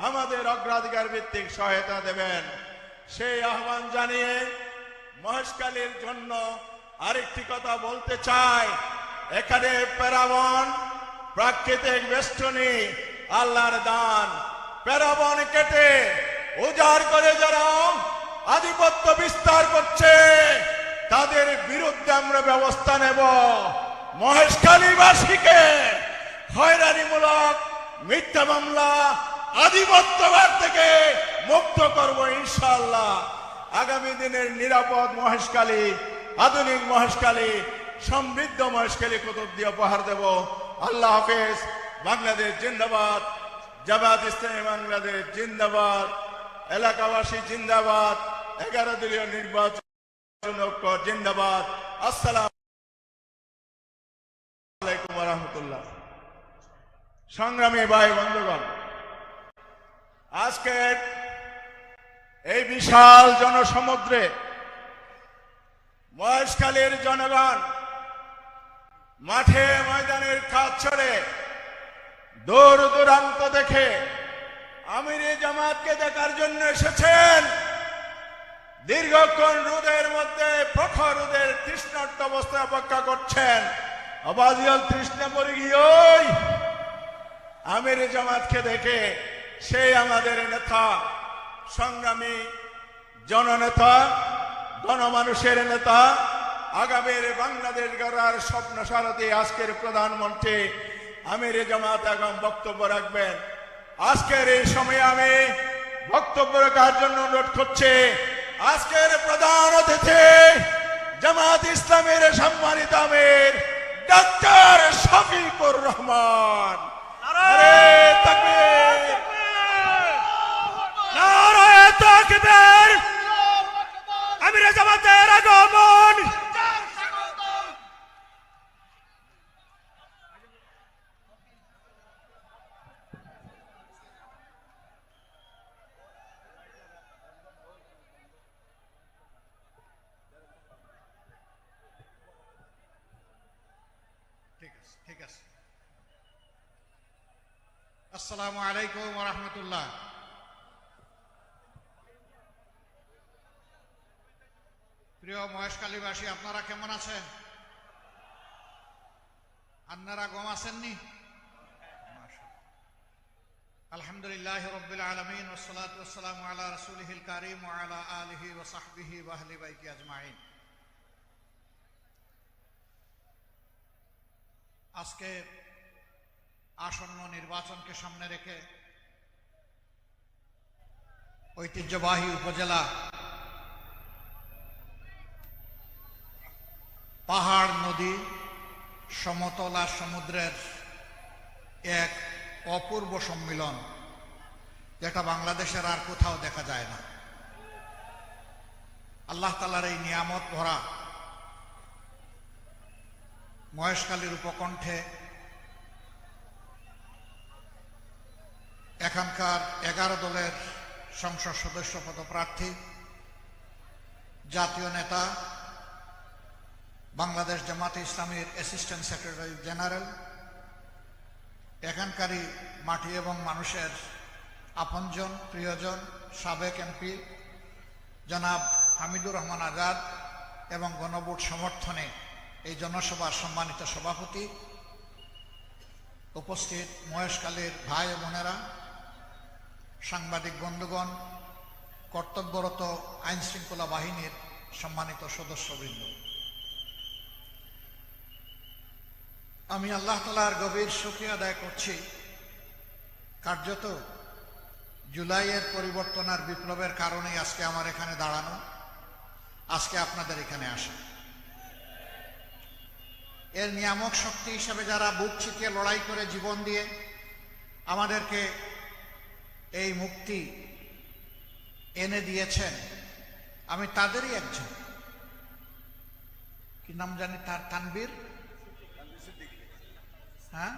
আমাদের অগ্রাধিকার ভিত্তিক সহায়তা দেবেন। সেই আহ্বান জানিয়ে মহেশখালীর জন্য আরেকটি কথা বলতে চাই। এখানে প্যারাবন প্রাকৃতিক বেষ্টনী, আল্লাহর দান। প্যারাবন কেটে উজাড় করে যারা আধিপত্য বিস্তার করছে তাদের বিরুদ্ধে আমরা ব্যবস্থা নেব। মহেশখালীবাসীকে হয়রানিমূলক মিথ্যা মামলা, আধিপত্যবাদ থেকে মুক্ত করব ইনশাআল্লাহ। আগামী দিনের নিরাপদ মহেশখালী, আধুনিক মহেশখালী, সমৃদ্ধ মহেশখালী কুতুবদিয়া উপহার দেব। আল্লাহ হাফেজ। বাংলাদেশ জিন্দাবাদ, জামাত ইসলামী বাংলাদেশ জিন্দাবাদ, এলাকাবাসী জিন্দাবাদ, 11 দলীয় নির্বাচন ঐক্য জিন্দাবাদ। আসসালামু আলাইকুম ওয়া রাহমাতুল্লাহ। সংগ্রামী ভাই বন্ধুগণ, আজকের এই বিশাল জনসমুদ্রে মহেশখালীর জনগণ মাঠে ময়দানের কাজ ছেড়ে দূর দূরান্ত দেখে আমিরে জামাতকে দেখার জন্য এসেছেন। দীর্ঘক্ষণ রোদের মধ্যে প্রখর রোদের তৃষ্ণার্ত অবস্থায় অপেক্ষা করছেন। অবাজিয়াল তৃষ্ণা পড়ে গিয়ে আমিরে জামাতকে দেখে সেই আমাদের নেতা, সংগ্রামী জননেতা, গণমানুষের নেতা, আগামীর বাংলাদেশ গড়ার স্বপ্ন সারথী আজকের প্রধানমন্ত্রী আমিরে জামাত এখন বক্তব্য রাখবেন। আজকের এই সময়ে আমি বক্তব্য রাখার জন্য অনুরোধ করছি আজকের প্রধান অতিথি জামাত ইসলামের সম্মানিত আমির ডক্টর শফিকুর রহমান। নারায়ে তাকবীর, নারায়ে তাকবীর, আমিরে জামাতের আগমন। ঠিক আছে। আসসালামু আলাইকুম ওয়া রাহমাতুল্লাহ। প্রিয় মহেশখালীবাসী, আপনারা কেমন আছেন? আপনারা গম আছেননি? আলহামদুলিল্লাহ রাব্বিল আলামিন ওয়াসসালাতু ওয়াসসালামু আলা রাসূলিহিল কারীম ওয়া আলা আলিহি ওয়া সাহবিহি ওয়া আহলি বাইতি আজমাইন। আজকে আসন্ন নির্বাচনকে সামনে রেখে ঐতিহ্যবাহী উপজেলা পাহাড়, নদী, সমতল আর সমুদ্রের এক অপূর্ব সম্মিলন, যেটা বাংলাদেশের আর কোথাও দেখা যায় না। আল্লাহ তাআলার এই নিয়ামত ভরা মহেশখালীর উপকণ্ঠে এখানকার 11 দলের সংসদ সদস্য পদপ্রার্থী, জাতীয় নেতা, বাংলাদেশ জামাতে ইসলামীর অ্যাসিস্ট্যান্ট সেক্রেটারি জেনারেল, এখানকারই মাটি এবং মানুষের আপনজন, প্রিয়জন, সাবেক এমপি জনাব হামিদুর রহমান আজাদ এবং গণভোট সমর্থনে এই জনসভার সম্মানিত সভাপতি, উপস্থিত মহেশখালীর ভাই বোনেরা, সাংবাদিক বন্ধুগণ, কর্তব্যরত আইন শৃঙ্খলা বাহিনীর সম্মানিত সদস্যবৃন্দ, আমি আল্লাহ তাআলার গভীর শুকরিয়া আদায় করছি। কার্যত জুলাইয়ের পরিবর্তন আর বিপ্লবের কারণেই আজকে আমার এখানে দাঁড়ানো, আজকে আপনাদের এখানে আসা। এর নিয়ামক শক্তি হিসাবে যারা বুক চিতিয়ে লড়াই করে জীবন দিয়ে আমাদেরকে এই মুক্তি এনে দিয়েছেন, আমি তাদেরই একজন। কি নাম জানি তার? তানবীর, হ্যাঁ,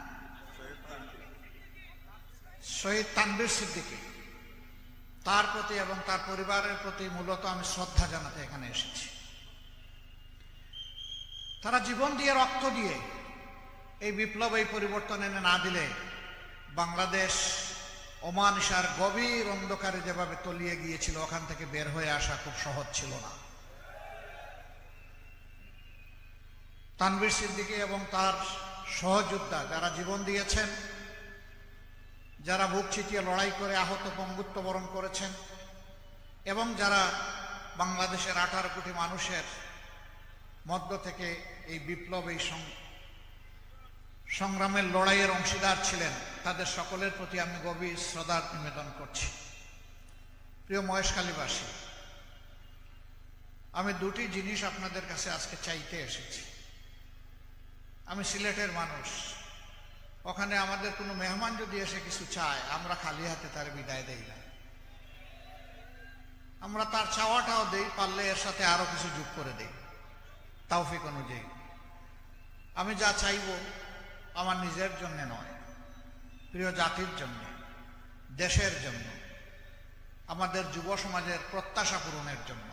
শহীদ তানবীর সিদ্দিকী, তার প্রতি এবং তার পরিবারের প্রতি মূলত আমি শ্রদ্ধা জানাতে এখানে এসেছি। তারা জীবন দিয়ে, রক্ত দিয়ে এই বিপ্লব, এই পরিবর্তন এনে না দিলে বাংলাদেশ অমানিসার গভীর অন্ধকারে যেভাবে তলিয়ে গিয়েছিল, ওখান থেকে বের হয়ে আসা খুব সহজ ছিল না। তানবীর সিদ্দিকী এবং তার সহযোদ্ধা যারা জীবন দিয়েছেন, যারা বুক চিতিয়ে লড়াই করে আহত পঙ্গুত্ব বরণ করেছেন, এবং যারা বাংলাদেশের 18 কোটি মানুষের মধ্য থেকে এই বিপ্লব, এই সংগ্রামের লড়াইয়ের অংশীদার ছিলেন, তাদের সকলের প্রতি আমি গভীর শ্রদ্ধা নিবেদন করছি। প্রিয় মহেশখালীবাসী, আমি দুটি জিনিস আপনাদের কাছে আজকে চাইতে এসেছি। আমি সিলেটের মানুষ, ওখানে আমাদের কোনো মেহমান যদি এসে কিছু চায়, আমরা খালি হাতে তার বিদায় দেই না, আমরা তার চাওয়াটাও দেই, পারলে এর সাথে আরো কিছু যোগ করে দেই তৌফিক অনুযায়ী। আমি যা চাইব আমার নিজের জন্য নয়, প্রিয় জাতির জন্য, দেশের জন্য, আমাদের যুব সমাজের প্রত্যাশা পূরণের জন্য,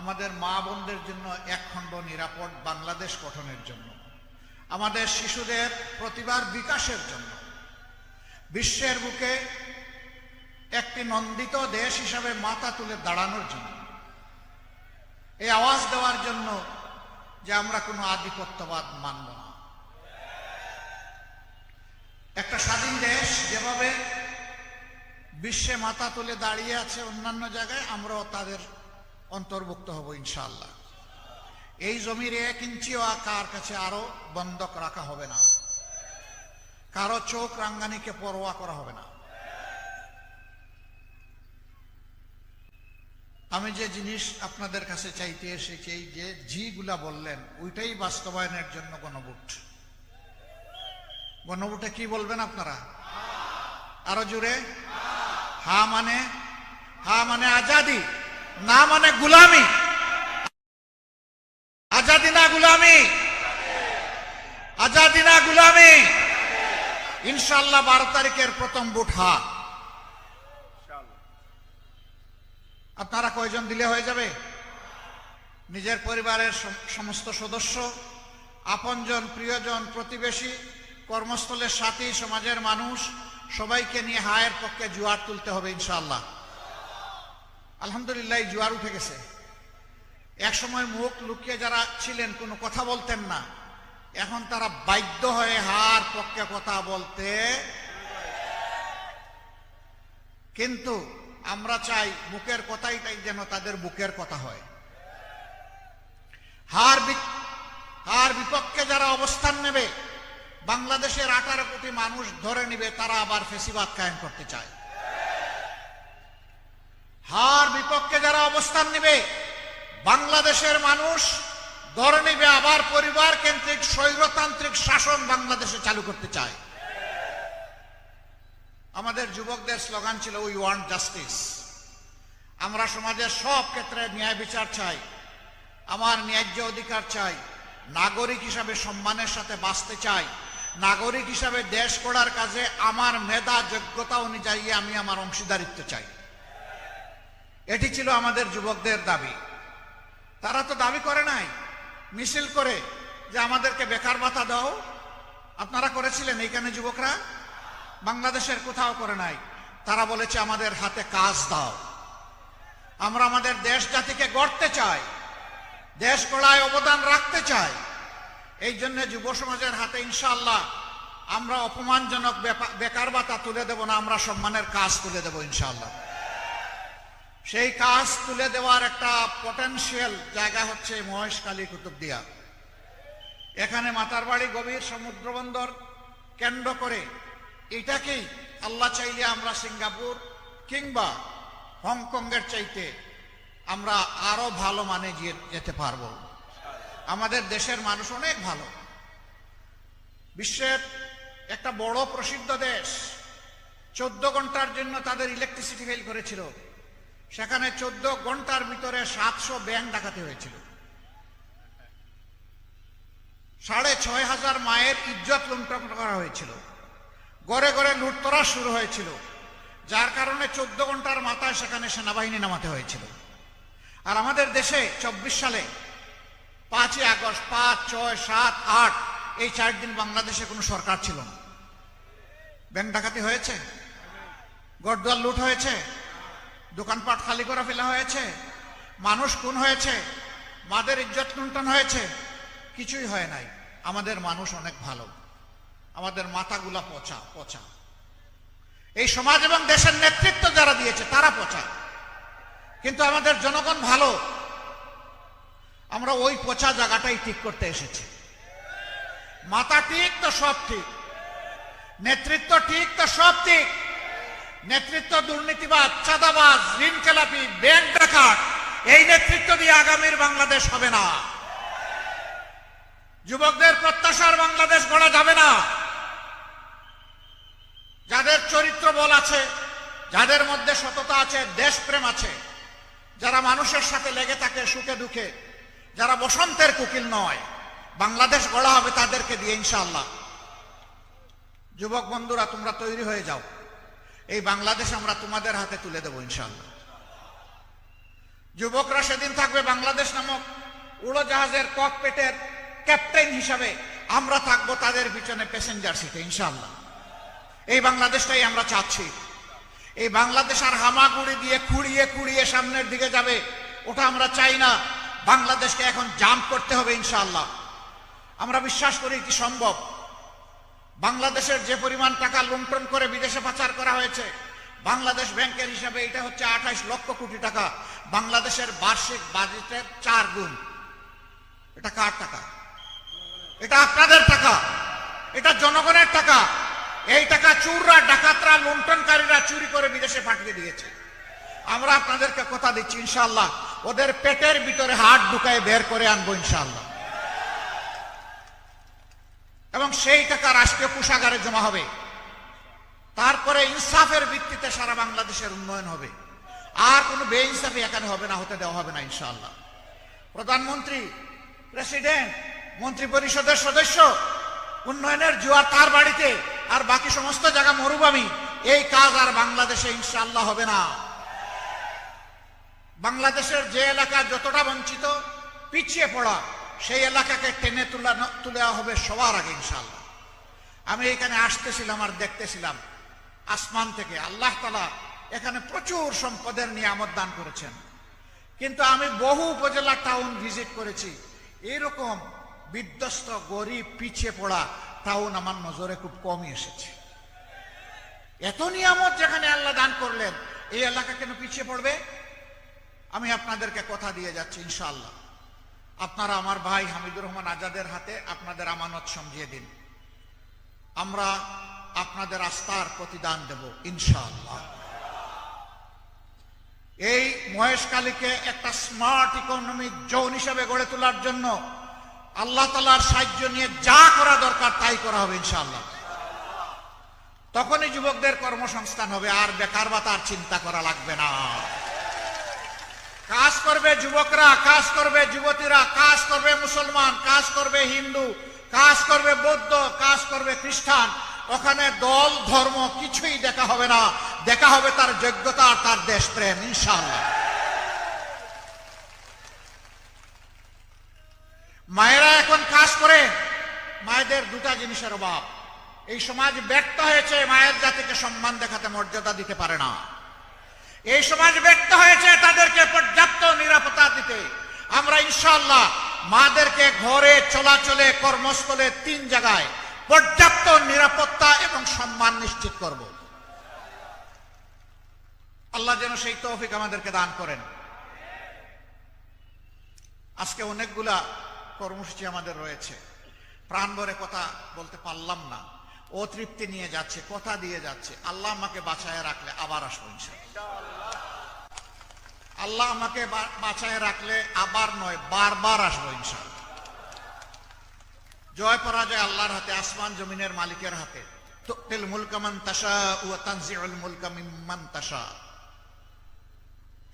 আমাদের মা বোনদের জন্য একখণ্ড নিরাপদ বাংলাদেশ গঠনের জন্য, আমাদের শিশুদের প্রতিভার বিকাশের জন্য, বিশ্বের বুকে একটি নন্দিত দেশ হিসাবে মাথা তুলে দাঁড়ানোর জন্য, এই আওয়াজ দেওয়ার জন্য যে আমরা কোনো আধিপত্যবাদ মানব না। একটা স্বাধীন দেশ যেভাবে বিশ্বে মাথা তুলে দাঁড়িয়ে আছে অন্যান্য জায়গায়, আমরাও তাদের অন্তর্ভুক্ত হব ইনশাআল্লাহ। এই জমির 1 ইঞ্চিও কার কাছে আরো বন্ধক রাখা হবে না, কারো চোখ রাঙ্গানিকে পরোয়া করা হবে না। আমি যে জিনিস আপনাদের কাছে চাইতে এসেছি, এই যে জিগুলা বললেন, ওইটাই বাস্তবায়নের জন্য গণভোট। গণভোটে কি বলবেন আপনারা? আরো জোরে। হা মানে আজাদি, না মানে গুলামি। আজাদি না গুলামি, আজাদি না গুলামি। ইনশাআল্লাহ 12 তারিখের প্রথম ভোট হা। আপনারা কয়জন দিলে হয়ে যাবে? নিজের পরিবারের সমস্ত সদস্য, আপনজন, প্রিয়জন, প্রতিবেশী, কর্মস্থলের সাথী, সমাজের মানুষ, সবাইকে নিয়ে হায়ের পক্ষে জোয়ার তুলতে হবে ইনশাআল্লাহ। আলহামদুলিল্লাহ জোয়ার উঠে গেছে। এক সময় মুখ লুকিয়ে যারা ছিলেন, কোনো কথা বলতেন না, এখন তারা বাধ্য হয়ে হার পক্ষে কথা বলতে। কিন্তু আমরা চাই মুখের কথাই যেন তাদের বুকের কথা হয়। হার বিপক্ষে যারা অবস্থান নেবে, বাংলাদেশের 18 কোটি মানুষ ধরে নিবে তারা আবার ফেসিবাদ কায়েম করতে চায়। হার বিপক্ষে যারা অবস্থান নেবে, বাংলাদেশের মানুষ ধরে নিবে আবার পরিবার কেন্দ্রিক স্বৈরতান্ত্রিক শাসন বাংলাদেশে চালু করতে চায়। আমাদের যুবকদের স্লোগান ছিল উই ওয়ান্ট জাস্টিস। আমরা সমাজের সব ক্ষেত্রে ন্যায় বিচার চাই, আমার ন্যায্য অধিকার চাই, নাগরিক হিসাবে সম্মানের সাথে বাঁচতে চাই, নাগরিক হিসাবে দেশ গড়ার কাজে আমার মেধা যোগ্যতা অনুযায়ী আমি আমার অংশীদারিত্ব চাই। এটি ছিল আমাদের যুবকদের দাবি। তারা তো দাবি করে নাই মিছিল করে যে আমাদেরকে বেকার ভাতা দাও। আপনারা করেছিলেন এইখানে যুবকরা? বাংলাদেশের কোথাও করে নাই। তারা বলেছে আমাদের হাতে কাজ দাও। আমরা আমাদের দেশ জাতিকে গড়তে চাই, দেশ গড়ায় অবদান রাখতে চাই। এই জন্য যুব সমাজের হাতে ইনশাআল্লাহ আমরা অপমানজনক বেকার ভাতা তুলে দেব না, আমরা সম্মানের কাজ তুলে দেব ইনশাআল্লাহ। সেই কাজ তুলে দেওয়ার একটা পটেনশিয়াল জায়গা হচ্ছে মহেশখালী কুতুবদিয়া। এখানে মাতারবাড়ি গভীর সমুদ্র বন্দর কেন্দ্র করে এটাকেই আল্লাহ চাইলে আমরা সিঙ্গাপুর কিংবা হংকংয়ের চাইতে আমরা আরো ভালো মানে যেতে পারবো। আমাদের দেশের মানুষ অনেক ভালো, বিশ্বের একটা বড় প্রসিদ্ধ দেশ। 14 ঘন্টার জন্য তাদের ইলেকট্রিসিটি ফেল করেছিল, সেখানে 14 ঘন্টার ভিতরে 700 ব্যাংক ডাকাতি হয়েছিল। 6500 মায়ের ইজ্জত লুণ্ঠন করা হয়েছিল, ঘরে ঘরে লুটতরাজ শুরু হয়েছিল, যার কারণে 14 ঘন্টার মাথায় সেখানে সেনাবাহিনী নামাতে হয়েছিল। আর আমাদের দেশে 24 সালে 5ই আগস্ট 5, 6, 7, 8 এই 4 দিন বাংলাদেশে কোনো সরকার ছিল না। ব্যাংক ডাকাতি হয়েছে, ঘরদুয়ার লুট হয়েছে, দোকানপাট খালি করে ফেলা হয়েছে, মানুষ খুন হয়েছে, মাদের ইজ্জত লুণ্ঠন হয়েছে, কিছুই হয় নাই। আমাদের মানুষ অনেক ভালো, আমাদের মাথাগুলা পচা পচা। এই সমাজ এবং দেশের নেতৃত্ব যারা দিয়েছে তারা পচা, কিন্তু আমাদের জনগণ ভালো। আমরা ওই পচা জায়গাটাই ঠিক করতে এসেছি। মাথা ঠিক তো সব ঠিক, নেতৃত্ব ঠিক তো সব ঠিক। নেতৃত্ব দুর্নীতিবাদ, চাঁদাবাজ, ঋণ খেলাপি, ব্যাংক ডাকাত, এই নেতৃত্ব দিয়ে আগামীর বাংলাদেশ হবে না। যুবকদের প্রত্যাশার বাংলাদেশ গড়া যাবে না। যাদের চরিত্র বল আছে, যাদের মধ্যে সততা আছে, দেশপ্রেম আছে, যারা মানুষের সাথে লেগে থাকে সুখে দুঃখে, যারা বসন্তের কোকিল নয়, বাংলাদেশ গড়া হবে তাদেরকে দিয়ে ইনশাআল্লাহ। যুবক বন্ধুরা, তোমরা তৈরি হয়ে যাও, এই বাংলাদেশ আমরা তোমাদের হাতে তুলে দেব ইনশাআল্লাহ। যুবকরা সেদিন থাকবে বাংলাদেশ নামক উড়োজাহাজের ককপিটের ক্যাপ্টেন হিসাবে, আমরা থাকবো তাদের পিছনে প্যাসেঞ্জার সিটে ইনশাআল্লাহ। এই বাংলাদেশটাই আমরা চাচ্ছি। এই বাংলাদেশ আর হামাগুড়ি দিয়ে খুঁড়িয়ে খুঁড়িয়ে সামনের দিকে যাবে, ওটা আমরা চাই না। বাংলাদেশকে এখন জাম্প করতে হবে ইনশাআল্লাহ। আমরা বিশ্বাস করি কি সম্ভব। বাংলাদেশের যে পরিমাণ টাকা লুণ্ঠন করে বিদেশে পাচার করা হয়েছে, বাংলাদেশ ব্যাংকের হিসাবে এটা হচ্ছে 28 লক্ষ কোটি টাকা, বাংলাদেশের বার্ষিক বাজেটের 4 গুণ। এটা কার টাকা? এটা আপনাদের টাকা, এটা জনগণের টাকা। এই টাকা চোররা, ডাকাতরা, লুণ্ঠনকারীরা চুরি করে বিদেশে পাঠিয়ে দিয়েছে। আমরা আপনাদেরকে কথা দিচ্ছি ইনশাআল্লাহ ওদের পেটের ভিতরে হাত ঢুকায় বের করে আনবো ইনশাআল্লাহ। এবং সেই টাকা রাষ্ট্রীয় কোষাগারে জমা হবে। তারপরে ইনসাফের ভিত্তিতে সারা বাংলাদেশের উন্নয়ন হবে। আর কোনো বেইনসাফি এখানে হবে না, হতে দেওয়া হবে না ইনশাআল্লাহ। প্রধানমন্ত্রী, প্রেসিডেন্ট, মন্ত্রী পরিষদের সদস্য, উন্নয়নের জোয়ার তার বাড়িতে, আর বাকি সমস্ত জায়গা মরুভূমি। এই কাজ আর বাংলাদেশে ইনশাআল্লাহ হবে না। বাংলাদেশের যে এলাকা যতটা বঞ্চিত, পিছিয়ে পড়া, সেই এলাকাকে টেনে তোলা হবে সবার আগে ইনশাআল্লাহ। আমি এখানে আসতেছিলাম আর দেখতেছিলাম আসমান থেকে আল্লাহ তাআলা এখানে প্রচুর সম্পদের নিয়ামত দান করেছেন। কিন্তু আমি বহু উপজেলা টাউন ভিজিট করেছি, এরকম বিধ্বস্ত, গরিব, পিছিয়ে পড়া টাউন আমার নজরে খুব কমই এসেছে। এত নিয়ামত যেখানে আল্লাহ দান করলেন, এই এলাকা কেন পিছিয়ে পড়বে? আমি আপনাদেরকে কথা দিয়ে যাচ্ছি ইনশাআল্লাহ, আপনারা আমার ভাই হামিদুর রহমান আজাদের হাতে আপনাদের আমানত সমঝিয়ে দিন। আমরা আপনাদের আস্থার প্রতিদান দেব ইনশাআল্লাহ। এই মহেশখালীকে একটা স্মার্ট ইকোনমিক জোন হিসেবে গড়ে তোলার জন্য আল্লাহ তাআলার সাহায্য নিয়ে যা করা দরকার তাই করা হবে ইনশাআল্লাহ। তখনই যুবকদের কর্মসংস্থান হবে, আর বেকার ভাতার চিন্তা করা লাগবে না। কাজ করবে যুবকরা, কাজ করবে যুবতীরা, কাজ করবে মুসলমান, কাজ করবে হিন্দু, কাজ করবে বৌদ্ধ, কাজ করবে খ্রিস্টান। ওখানে দল ধর্ম কিছুই দেখা হবে না, দেখা হবে তার যোগ্যতা আর তার দেশপ্রেম ইনশাআল্লাহ। মায়েরা এখন কাজ করে, মায়েদের দুটা জিনিসের অভাব। এই সমাজ ব্যর্থ হয়েছে, মায়ের জাতিকে সম্মান দেখাতে, মর্যাদা দিতে পারে না। এই সমাজ ব্যর্থ হয়েছে তাদেরকে পর্যাপ্ত নিরাপত্তা দিতে। আমরা ইনশাআল্লাহ মাদেরকে ঘরে, চলাচলে, কর্মস্থলে, 3 জায়গায় পর্যাপ্ত নিরাপত্তা এবং সম্মান নিশ্চিত করব। আল্লাহ যেন সেই তৌফিক আমাদেরকে দান করেন। আজকে অনেকগুলা কর্মসূচি আমাদের রয়েছে, প্রাণ ভরে কথা বলতে পারলাম না, অতৃপ্তি নিয়ে যাচ্ছে, কথা দিয়ে যাচ্ছে। আল্লাহ আমাকে বাঁচায় রাখলে আবার আসবো ইনশাআল্লাহ। আল্লাহ আমাকে বাঁচায় রাখলে আবার নয়, বারবার আসবো ইনশাআল্লাহ। জয় পরাজয় আল্লাহর হাতে, আসমান জমিনের মালিকের হাতে। তুতিল মুলকা মান তাশা ওয়া তানজিউল মুলকা মিম্মান তাশা।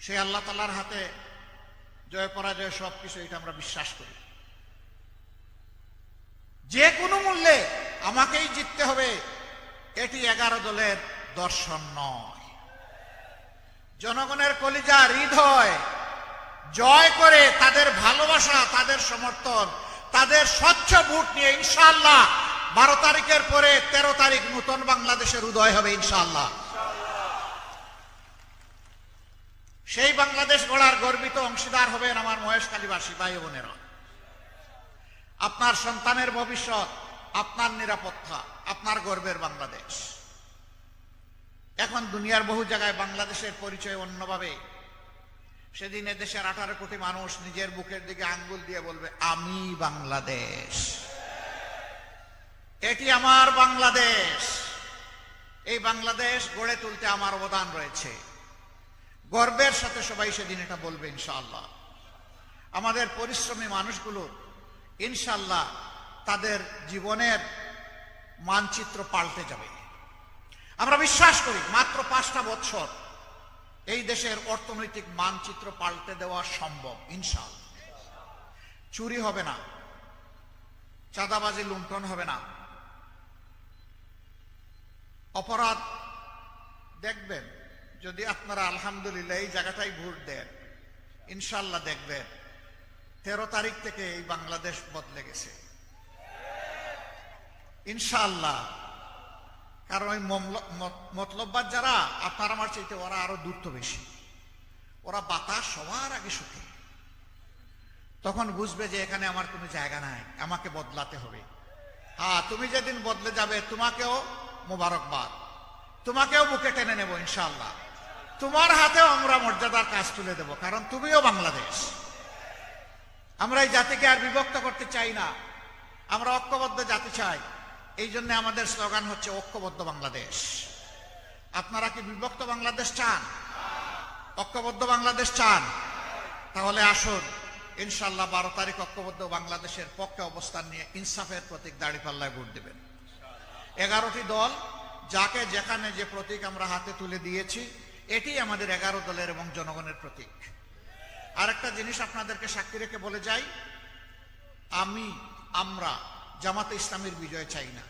সেই আল্লাহ তাআলার হাতে জয় পরাজয় সবকিছু, এটা আমরা বিশ্বাস করি। যে কোনো মূল্যে আমাকেই জিততে হবে, এটি 11 দলের দর্শন নয়। জনগণের কলিজা, হৃদয় জয় করে, তাদের ভালোবাসা, তাদের সমর্থন, তাদের স্বচ্ছ ভোট নিয়ে ইনশাআল্লাহ 12 তারিখের পরে 13 তারিখ নতুন বাংলাদেশের উদয় হবে ইনশাআল্লাহ। সেই বাংলাদেশ গড়ার গর্বিত অংশীদার হবেন আমার মহেশখালীবাসী ভাই বোনেরা। আপনার সন্তানের ভবিষ্যৎ, আপনার নিরাপত্তা, আপনার গর্বের বাংলাদেশ। এখন দুনিয়ার বহু জায়গায় বাংলাদেশের পরিচয় অন্যভাবে। সেদিন দেশের 18 কোটি মানুষ নিজের বুকের দিকে আঙ্গুল দিয়ে বলবে, আমি বাংলাদেশ, এটি আমার বাংলাদেশ। এই বাংলাদেশ গড়ে তুলতে আমার অবদান রয়েছে। গর্বের সাথে সবাই সেদিন এটা বলবে ইনশাআল্লাহ। আমাদের পরিশ্রমী মানুষগুলো ইনশাআল্লাহ তাদের জীবনের মানচিত্র পাল্টে যাবে। আমরা বিশ্বাস করি মাত্র 5টা বছর এই দেশের অর্থনৈতিক মানচিত্র পাল্টে দেওয়া সম্ভব ইনশাআল্লাহ। চুরি হবে না, চাঁদাবাজি, লুণ্ঠন হবে না। অপরাধ দেখবেন, যদি আপনারা আলহামদুলিল্লাহ এই জায়গাটাই ভোট দেন, ইনশাআল্লাহ দেখবেন 13 তারিখ থেকে এই বাংলাদেশ বদলে গেছে। ইনশাআল্লাহ। কারণ ওই মতলববাদ যারা আপনার আমার চাইতে ওরা আরো দূরত্ব বেশি, ওরা বাতাস সবার আগে শুকে, তখন বুঝবে যে এখানে আমার কোনো জায়গা নাই, আমাকে বদলাতে হবে। হ্যাঁ, তুমি যেদিন বদলে যাবে তোমাকেও মোবারকবাদ, তোমাকেও বুকে টেনে নেব ইনশাআল্লাহ, তোমার হাতেও আমরা মর্যাদার কাজ তুলে দেব, কারণ তুমিও বাংলাদেশ। আমরা এই জাতিকে আর বিভক্ত করতে চাই না, আমরা ঐক্যবদ্ধ জাতি চাই। এই জন্য আমাদের স্লোগান হচ্ছে ঐক্যবদ্ধ বাংলাদেশ। আপনারা কি বিভক্ত বাংলাদেশ চান? ঐক্যবদ্ধ বাংলাদেশ চান? তাহলে আসুন ইনশাআল্লাহ 12 তারিখ ঐক্যবদ্ধ বাংলাদেশের পক্ষে অবস্থান নিয়ে ইনসাফের প্রতীক দাঁড়িপাল্লায় ভোট দেবেন। 11টি দল যাকে যেখানে যে প্রতীক আমরা হাতে তুলে দিয়েছি, এটি আমাদের 11 দলের এবং জনগণের প্রতীক। আরেকটা জিনিস আপনাদেরকে সাক্ষী রেখে বলে যাই, আমরা জামাতে ইসলামীর বিজয় চাই না।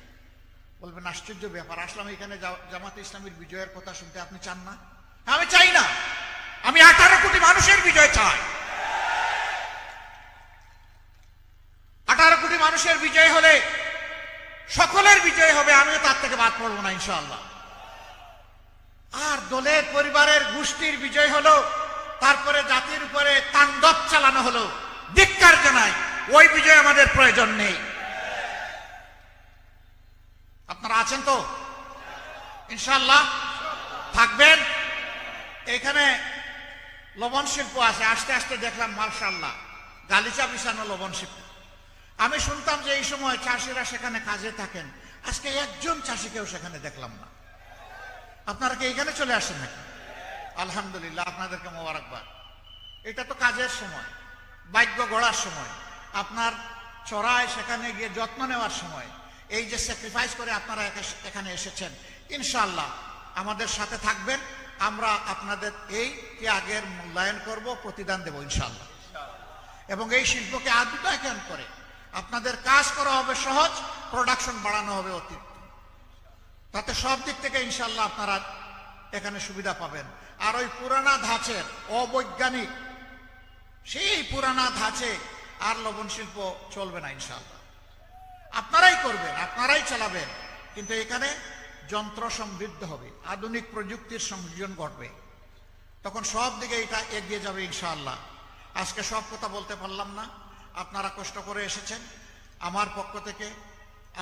বলবেন আশ্চর্য ব্যাপার, আসলাম এখানে জামাতে ইসলামীর বিজয়ের কথা শুনতে, আপনি চান না? আমি চাই না, আমি 18 কোটি মানুষের বিজয় চাই। 18 কোটি মানুষের বিজয় হলে সকলের বিজয় হবে, আমিও তার থেকে বাদ পড়বো না ইনশাআল্লাহ। আর দলের, পরিবারের, গোষ্ঠীর বিজয় হলো, তারপরে জাতির উপরে তাণ্ডব চালানো হলো, ধিক্কার জানাই, ওই বিজয় আমাদের প্রয়োজন নেই। আপনারা আছেন তো ইনশাআল্লাহ? থাকবেন? এখানে লবণ শিল্প আছে, আস্তে আস্তে দেখলাম মাশাআল্লাহ গালিচা বিছানো লবণ শিল্প। আমি শুনতাম যে এই সময় চাষিরা সেখানে কাজে থাকেন, আজকে একজন চাষিকেও সেখানে দেখলাম না। আপনারা কি এখানে চলে আসেন নাকি? আলহামদুলিল্লাহ, আপনাদেরকে মোবারকবাদ। এটা তো কাজের সময়, ভাগ্য গড়ার সময়, আপনার চড়ায় সেখানে গিয়ে যত্ন নেওয়ার সময়, এই যে স্যাক্রিফাইস করে আপনারা এখানে এসেছেন, ইনশাআল্লাহ আমাদের সাথে থাকবেন। আমরা আপনাদের এই ত্যাগের মূল্যায়ন করব, প্রতিদান দেব ইনশাআল্লাহ। এবং এই শিল্পকে আধুনিকায়ন করে আপনাদের কাজ করা হবে সহজ, প্রোডাকশন বাড়ানো হবে অতিরিক্ত, তাতে সব দিক থেকে ইনশাআল্লাহ আপনারা এখানে সুবিধা পাবেন। আর ওই পুরানা ধাঁচের অবৈজ্ঞানিক সেই পুরানা ধাঁচে আর লবণ শিল্প চলবে না ইনশাআল্লাহ। আপনারাই করবেন, আপনারাই চালাবেন, কিন্তু এখানে যন্ত্র সমৃদ্ধ হবে, আধুনিক প্রযুক্তির সংযোজন ঘটবে, তখন সব দিকে এটা এগিয়ে যাবে ইনশাআল্লাহ। আজকে সব কথা বলতে পারলাম না, আপনারা কষ্ট করে এসেছেন। আমার পক্ষ থেকে,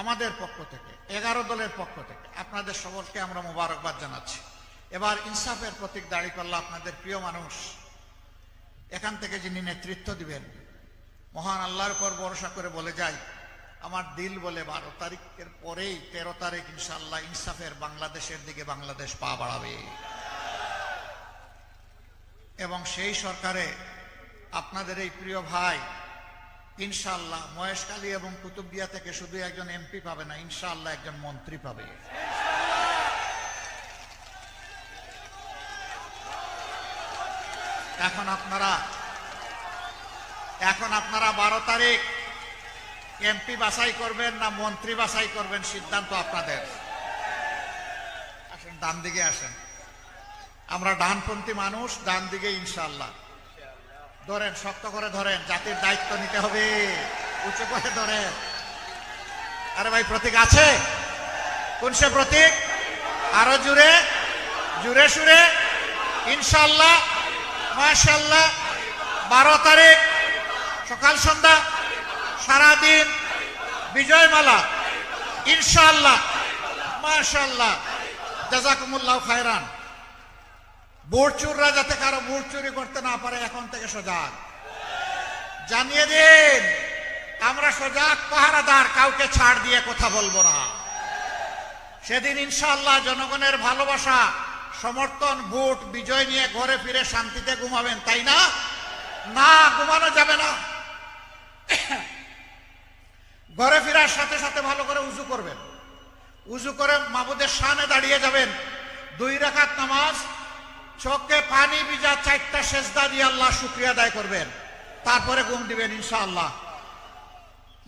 আমাদের পক্ষ থেকে, 11 দলের পক্ষ থেকে আপনাদের সকলকে আমরা মোবারকবাদ জানাচ্ছি। এবার ইনসাফের প্রতীক দাঁড়িপাল্লা আপনাদের প্রিয় মানুষ, এখান থেকে যিনি নেতৃত্ব দিবেন, মহান আল্লাহর উপর ভরসা করে বলে যাই, আমার দিল বলে 12 তারিখের পরেই 13 তারিখ ইনশাআল্লাহ ইনসাফের বাংলাদেশের দিকে বাংলাদেশ পা বাড়াবে। এবং সেই সরকারে আপনাদের এই প্রিয় ভাই ইনশাআল্লাহ মহেশখালী এবং কুতুবদিয়া থেকে শুধু একজন এমপি পাবে না, ইনশাআল্লাহ একজন মন্ত্রী পাবে। এখন আপনারা 12 তারিখ এমপি বাছাই করবেন না মন্ত্রী বাছাই করবেন, সিদ্ধান্ত আপনাদের। আসেন, ডান দিকে আসেন, আমরা ডানপন্থী মানুষ, ডান দিকে ইনশাআল্লাহ। ধরেন, শক্ত করে ধরেন, জাতির দায়িত্ব নিতে হবে, উঁচু করে ধরেন। আরে ভাই, প্রতীক আছে? কোন সে প্রতীক? আরো জুড়ে, জুড়ে সুরে ইনশাআল্লাহ, মাশাআল্লাহ। 12 তারিখ সকাল সন্ধ্যা সারাদিন বিজয়মালা ইনশাআল্লাহ, মাশাআল্লাহ, জাযাকুমুল্লাহ খায়রান। ভোট চোররা যাতে কারো ভোট চুরি করতে না পারে, এখন থেকে সজাগ। জানিয়ে দিন, আমরা সজাগ পাহারাদার, কাউকে ছাড় দিয়ে কথা বলবো না। সেদিন ইনশাআল্লাহ জনগণের ভালোবাসা, সমর্থন, ভোট, বিজয় নিয়ে ঘরে ফিরে শান্তিতে ঘুমাবেন, তাই না? না, ঘুমানো যাবে না। ঘরে ফেরার সাথে সাথে ভালো করে উজু করবেন, উজু করে মাবুদের সামনে দাঁড়িয়ে যাবেন, 2 রাকাত নামাজ, চোখে পানি ভিজা 4টা সেজদা দিয়ে আল্লাহ শুকরিয়া আদায় করবেন, তারপরে ঘুম দিবেন ইনশাআল্লাহ।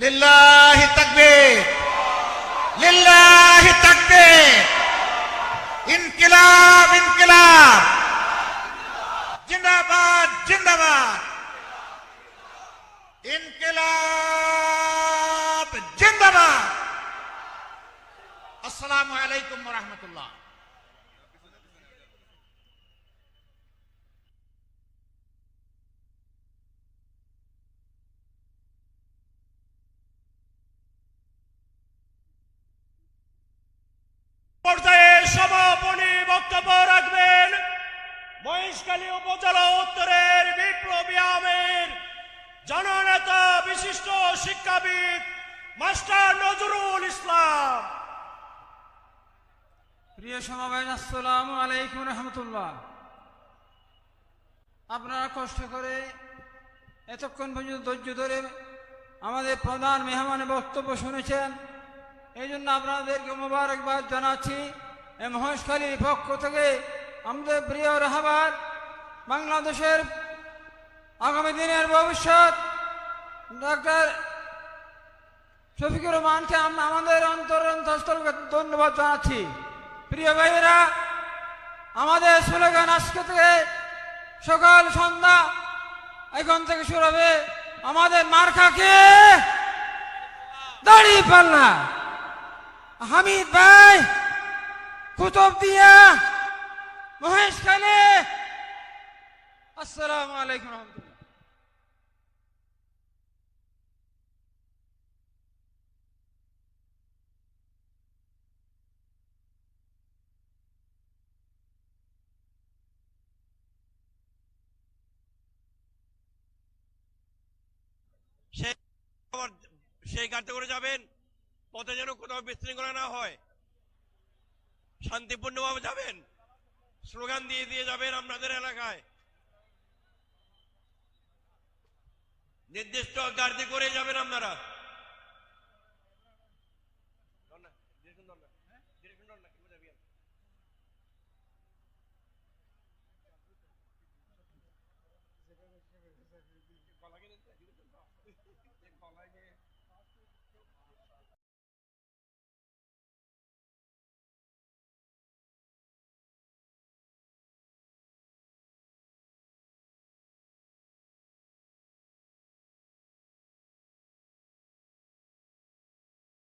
লিল্লাহি তাকবীর, লিল্লাহি তাকবীর, ইনকিলাব, ইনকিলাব, জিন্দাবাদ, জিন্দাবাদ, ইনকিলাব জিন্দাবাদ, আসসালামু আলাইকুম ওয়া রাহমাতুল্লাহ। পর্যায়ে সমাপনী বক্তব্য রাখবেন মহেশখালী উপজেলা উত্তরের বিপ্লবী আমির জননেতা বিশিষ্ট শিক্ষাবিদ মাস্টার নজরুল ইসলাম। প্রিয় সমাবেশ, আসসালামু আলাইকুম রহমতুল্লাহ। আপনারা কষ্ট করে এতক্ষণ পর্যন্ত ধৈর্য ধরে আমাদের প্রধান মেহমানের বক্তব্য শুনেছেন, এই জন্য আপনাদেরকে মোবারকবাদ জানাচ্ছি। এই মহেশখালীর পক্ষ থেকে আমাদের প্রিয় রাহবার বাংলাদেশের আগামী দিনের ভবিষ্যৎ ডক্টর শফিকুর রহমানকে আমরা আমাদের অন্তরস্থলকে ধন্যবাদ জানাচ্ছি। প্রিয় ভাইয়েরা, আমাদের স্লোগান আজকে থেকে সকাল সন্ধ্যা এখন থেকে শুরু হবে আমাদের মার্কাকে দাঁড়িয়ে পাল্লা। হামিদ ভাই, কুতুবদিয়া, মহেশখালী। আসসালামু আলাইকুম রহমতুল্লাহ। সেই গাড়িতে করে যাবেন, পথে যেন কোথাও বিশৃঙ্খলা না হয়, শান্তিপূর্ণভাবে যাবেন, স্লোগান দিয়ে দিয়ে যাবেন আপনাদের এলাকায়। নির্দিষ্ট গাড়িতে করে যাবেন আপনারা।